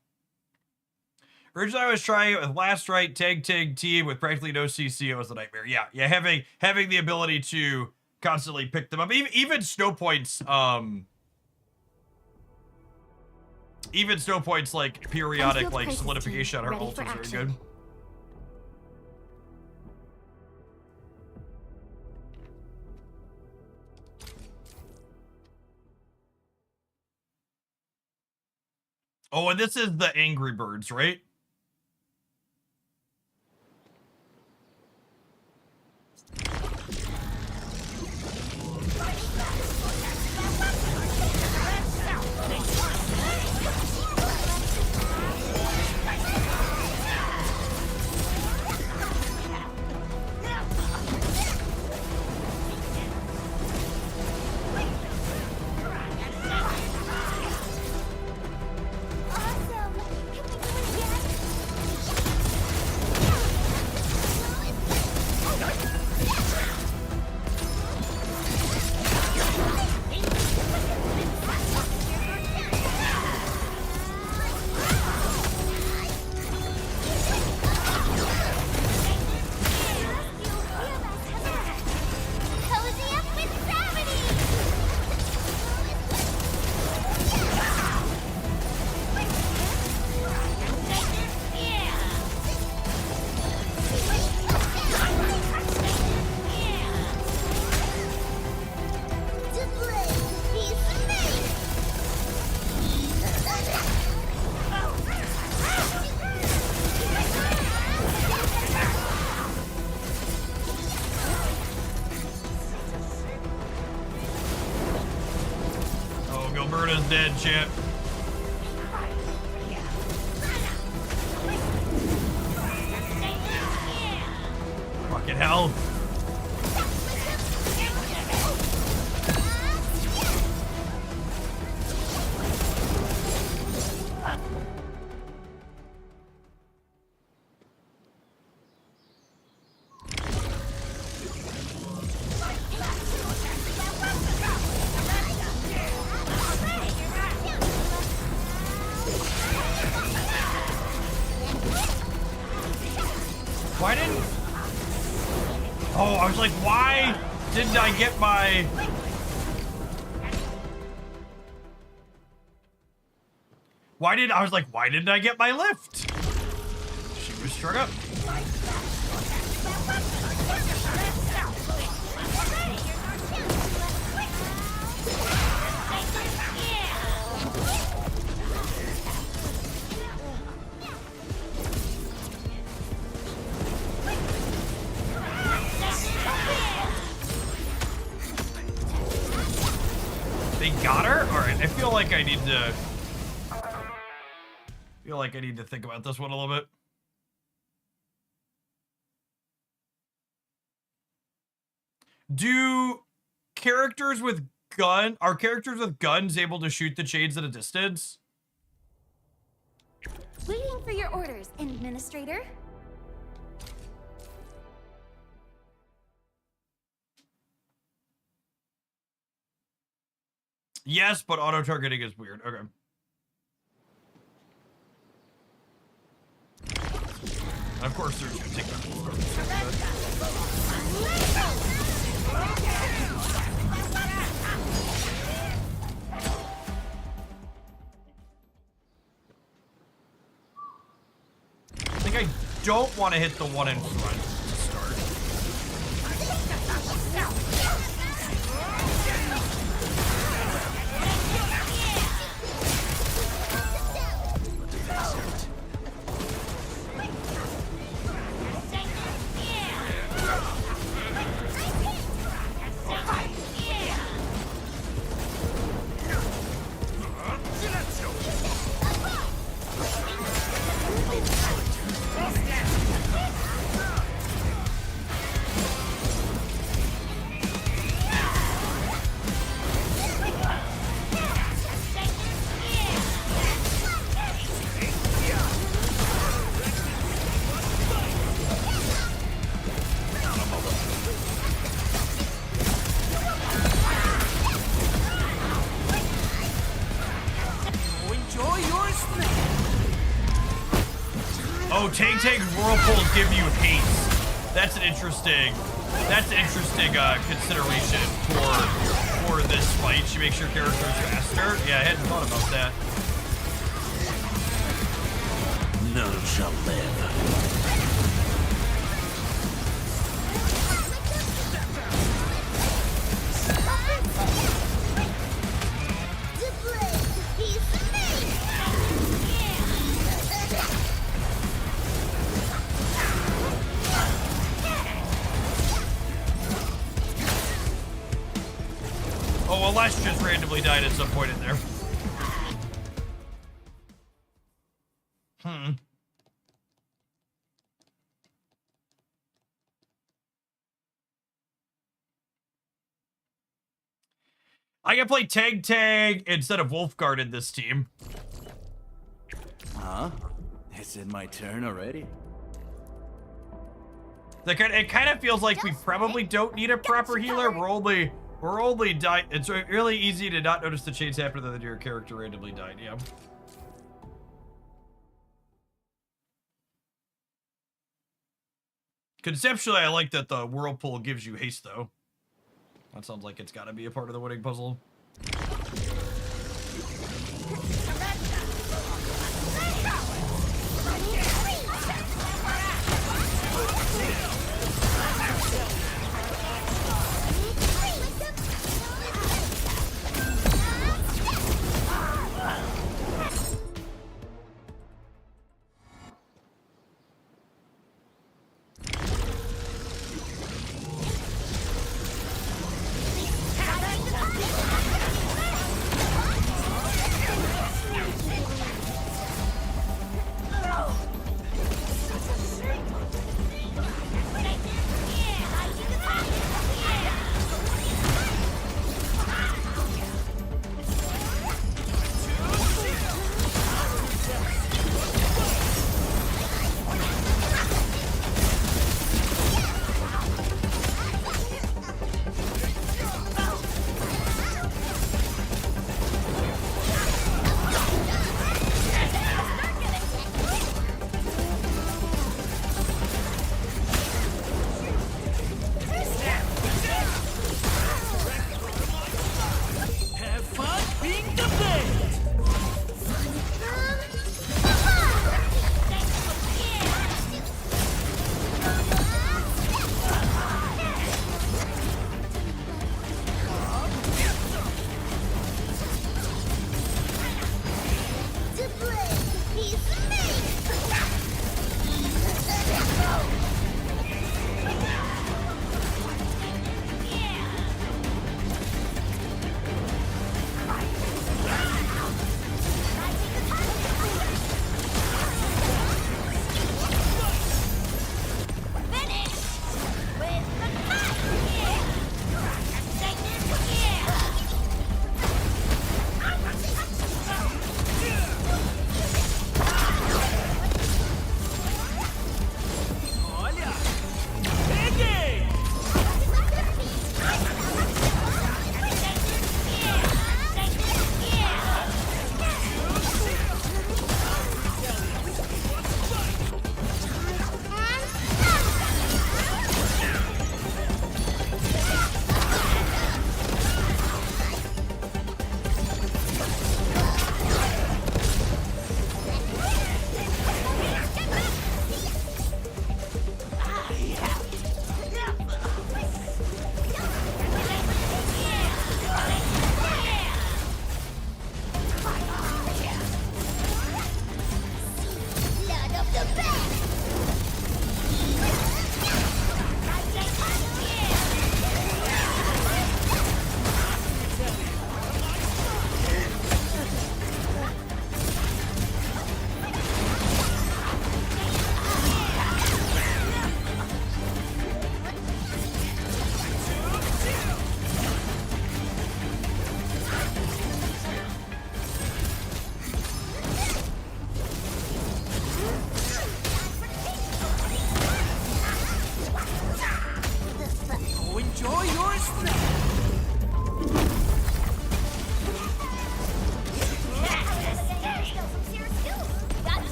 Originally, I was trying it with Last Right, Tag Team with practically no CC. It was a nightmare. Yeah. Having the ability to constantly pick them up, even snow points. Even snow points like periodic like solidification on her ult was very good. Oh, and this is the Angry Birds, right? Bruno's dead, champ. Fucking hell. Why didn't... Oh, I was like, why didn't I get my... I was like, why didn't I get my lift? She was struck up. They got her? Alright, I feel like I need to think about this one a little bit. Are characters with guns able to shoot the chains at a distance? Waiting for your orders, Administrator. Yes, but auto-targeting is weird. Okay. And of course, there's gonna take that full start. I think I don't want to hit the one in front to start. Oh, Tag whirlpools give you haste. That's an interesting consideration for this fight. She makes your characters faster. Yeah, I hadn't thought about that. None shall live. Oh, well, Les just randomly died at some point in there. I can play Tag instead of Wolfguard in this team. Huh? Is it my turn already? It kind of feels like we probably don't need a proper healer. We're only dying. It's really easy to not notice the chains happen and then your character randomly died. Yeah. Conceptually, I like that the whirlpool gives you haste, though. That sounds like it's got to be a part of the winning puzzle.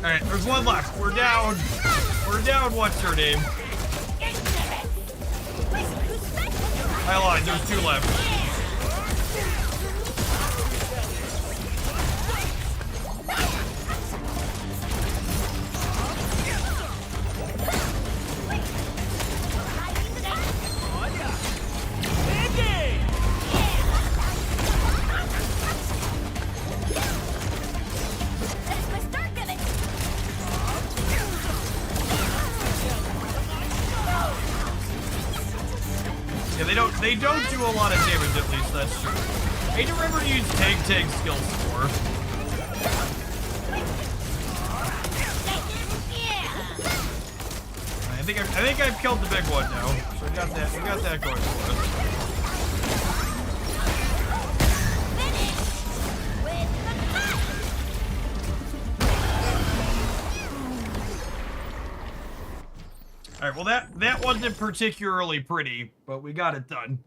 Alright, there's one left. We're down. We're down, what's her name? I lied, there's 2 left. Yeah, they don't do a lot of damage, at least, that's true. I need to remember to use tag skills more. I think I've killed the big one now. So we got that going for us. Alright, well that wasn't particularly pretty, but we got it done.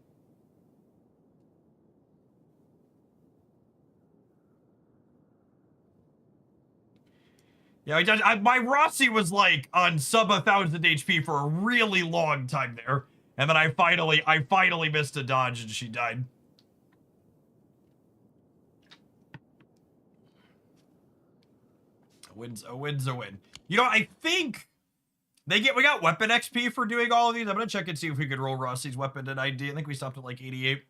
Yeah, my Rossi was like on sub 1,000 HP for a really long time there. And then I finally missed a dodge and she died. A win's a win. You know, I think we got weapon XP for doing all of these. I'm gonna check and see if we could roll Rossi's weapon to 90. I think we stopped at like 88.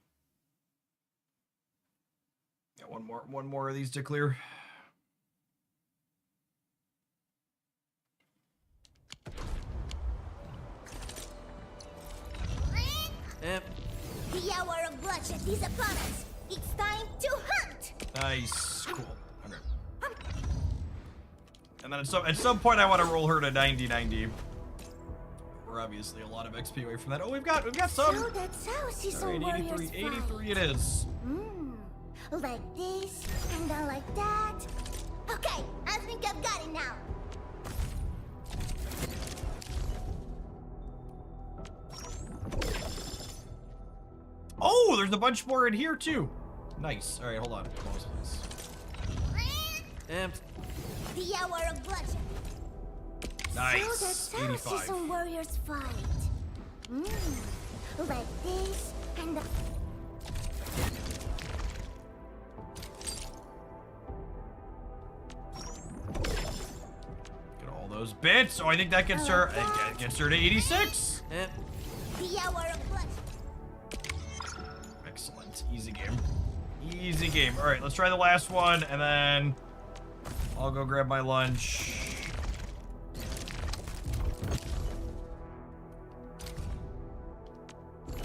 Got one more of these to clear. The hour of bloodshed is upon us. It's time to hunt. Nice, cool. Okay. And then at some point I want to roll her to 90. We're obviously a lot of XP away from that. Oh, we've got some. So that's how Season All right, Warriors 83 it is. Like this, and then like that. Okay, I think I've got it now. Oh, there's a bunch more in here too. Nice. All right, hold on. Pause, please. The hour of bloodshed. Nice. So that's how 85. Season Warriors fight. Like this, and the... Get all those bits. Oh, I think that gets her. It gets her to 86. The hour of bloodshed. Excellent. Easy game. Easy game. All right, let's try the last one, and then I'll go grab my lunch.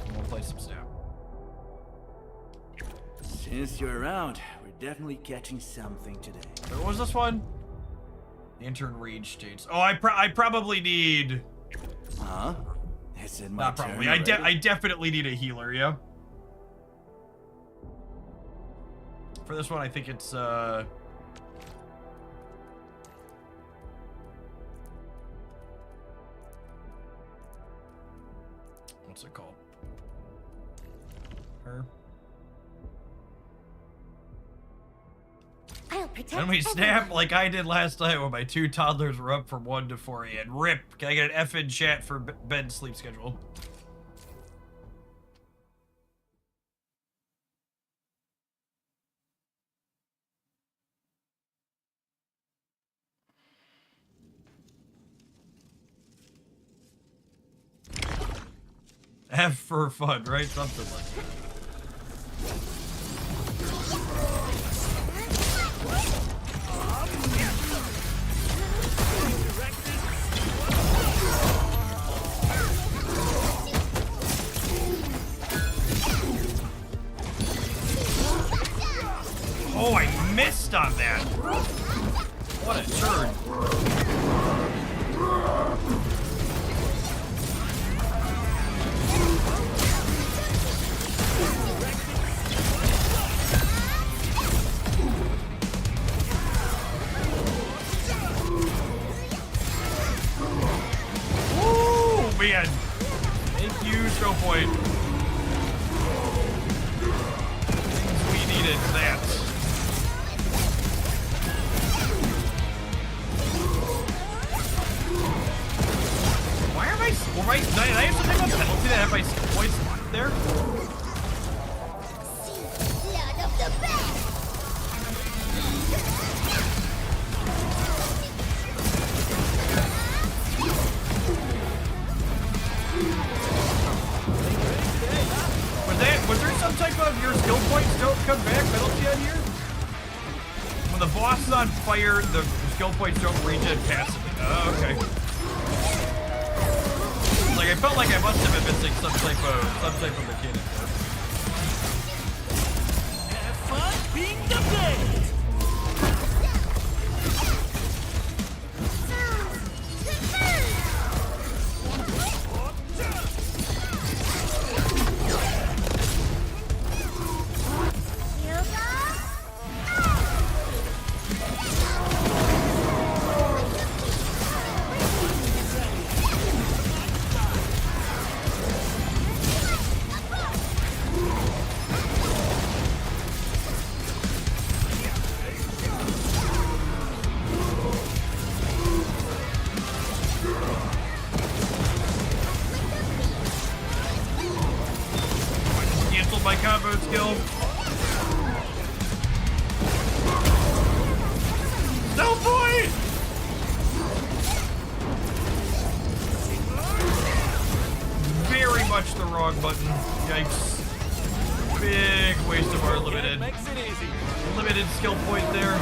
And we'll play some Snap. Since you're around, we're definitely catching something today. What was this one? Intern rage states. Oh, I probably need. Huh? Is it my Not turn probably. already? I definitely need a healer. Yeah. For this one, I think it's what's it called? Her. I'll protect And we everyone. snap like I did last night when my 2 toddlers were up from 1 to 4 a.m. RIP. Can I get an F in chat for Ben's sleep schedule? F for fun, right? Something like that. Oh, I missed on that. What a turd. Ooh, man. Thank you, Show Point. We needed that. did I have something about penalty that I have my skill points locked there? Lord of the best. Was there some type of your skill points don't come back penalty on here? When the boss is on fire, the skill points don't regen passively. Oh, okay. Like I felt like I must have been missing some type of mechanic there. Have fun being the best. My combo skill. No boy! Very much the wrong button. Yikes. Big waste of our limited skill point there.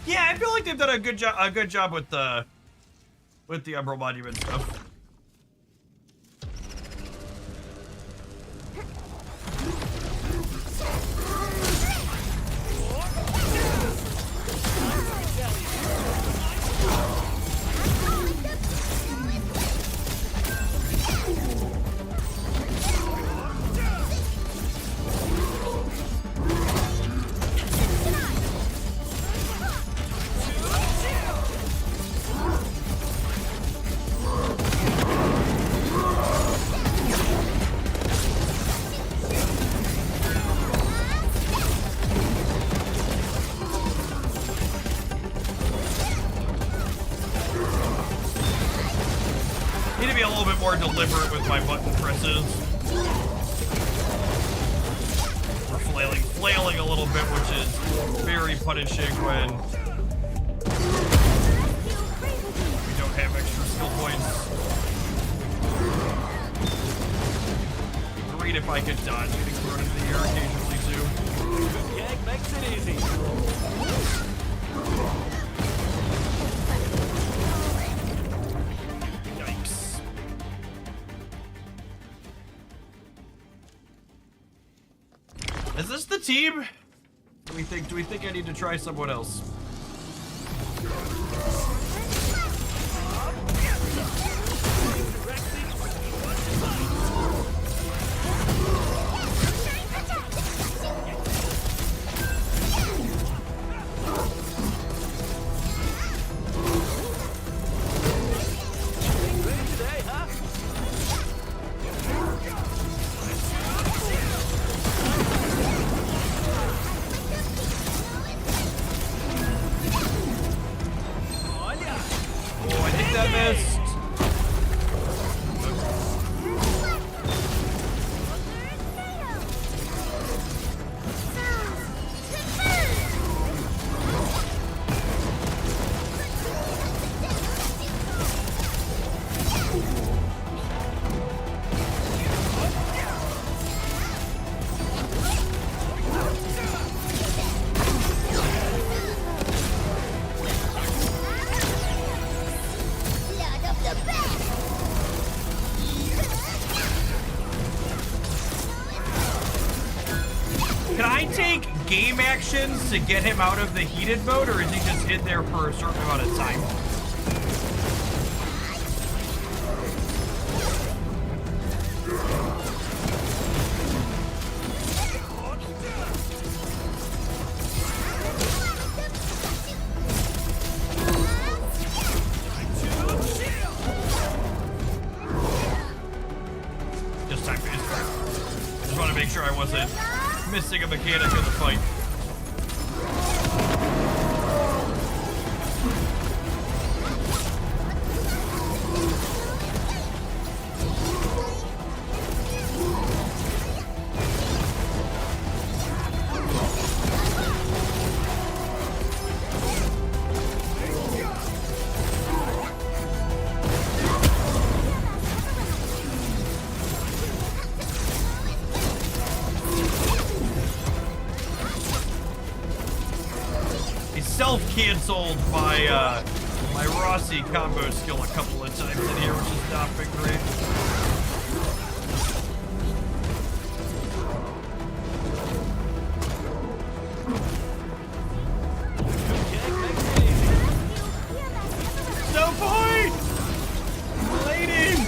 Yeah, I feel like they've done a good job with the Umbral Monument stuff. Need to be a little bit more deliberate with my button presses. We're flailing a little bit, which is very punishing when we don't have extra skill points. Great if I could dodge getting thrown into the air occasionally too. Good gag makes it easy. Is this the team? Do we think I need to try someone else? Game actions to get him out of the heated mode, or is he just in there for a certain amount of time? Just time for this. Just want to make sure I wasn't missing a mechanic in the fight. self-canceled my my Rossi combo skill a couple of times in here, which has not been great. No point! Lady!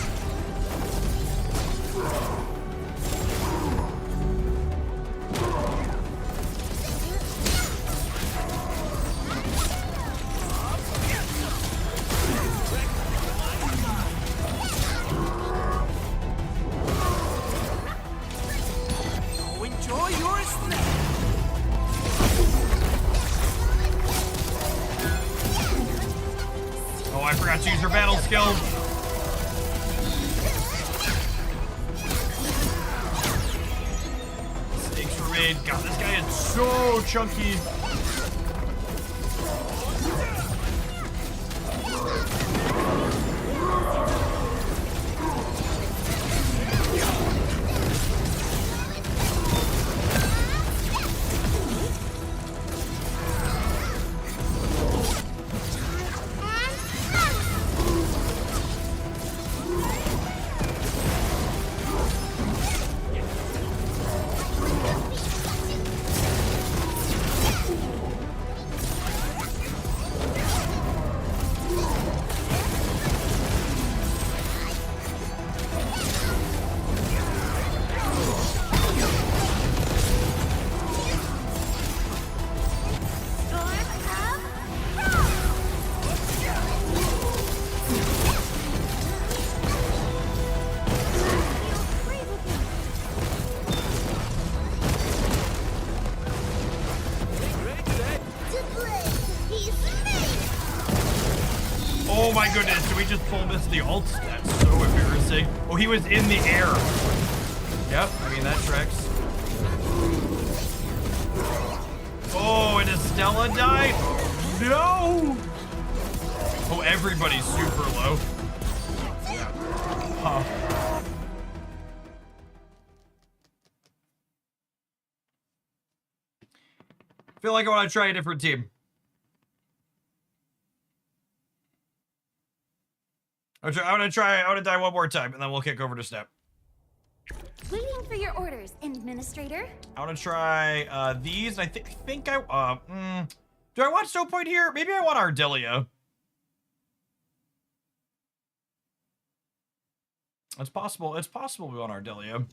Enjoy your snack. Oh, I forgot to use her battle skill. Snakes remain. God, this guy is so chunky. Oh my goodness, did we just pull this the ults? That's so embarrassing. Oh, he was in the air. Yep, I mean, that tracks. Oh, and Estella died? No! Oh, everybody's super low. Huh. Feel like I want to try a different team. I want to die one more time, and then we'll kick over to Snap. Waiting for your orders, Administrator. I want to try these. I think do I want Stone Point here? Maybe I want Ardelia. It's possible. It's possible we want Ardelia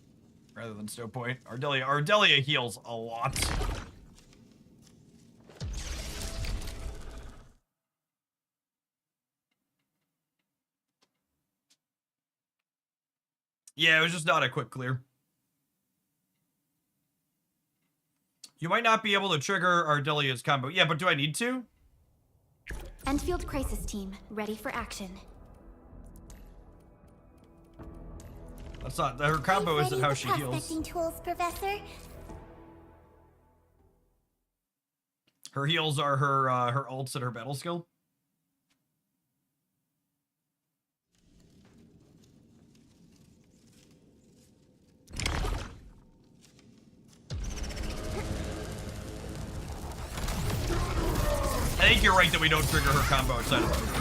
rather than Stone Point. Ardelia heals a lot. Yeah, it was just not a quick clear. You might not be able to trigger Ardelia's combo. Yeah, but do I need to? Enfield Crisis Team, ready for action. That's not, her combo isn't how she heals. Prospecting tools, Professor. Her heals are her ults and her battle skill. I think you're right that we don't trigger her combo outside of her.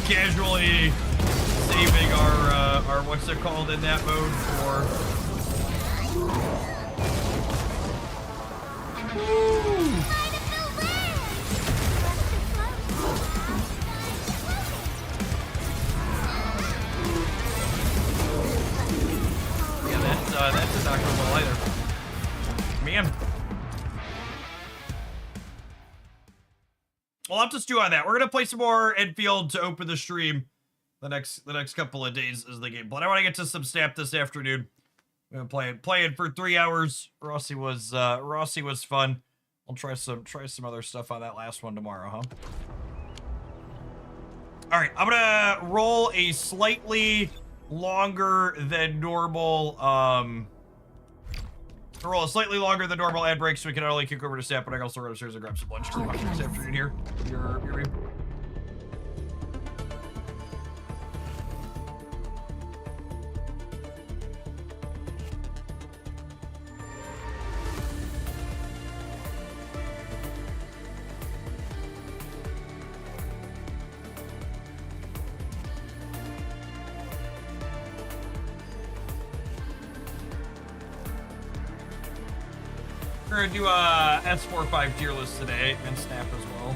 Casually saving our what's it called in that mode for. Yeah, that's not going well either. Man. lot to stew on that. We're gonna play some more Enfield to open the stream the next couple of days as the game. But I want to get to some Snap this afternoon. We've been playing for 3 hours. Rossi was fun. I'll try some other stuff on that last one tomorrow, huh? All right, I'm gonna roll a slightly longer than normal ad break so we can not only kick over to Snap, but I can also run upstairs and grab some lunch this afternoon here. Your We're gonna do a S45 tier list today and Snap as well.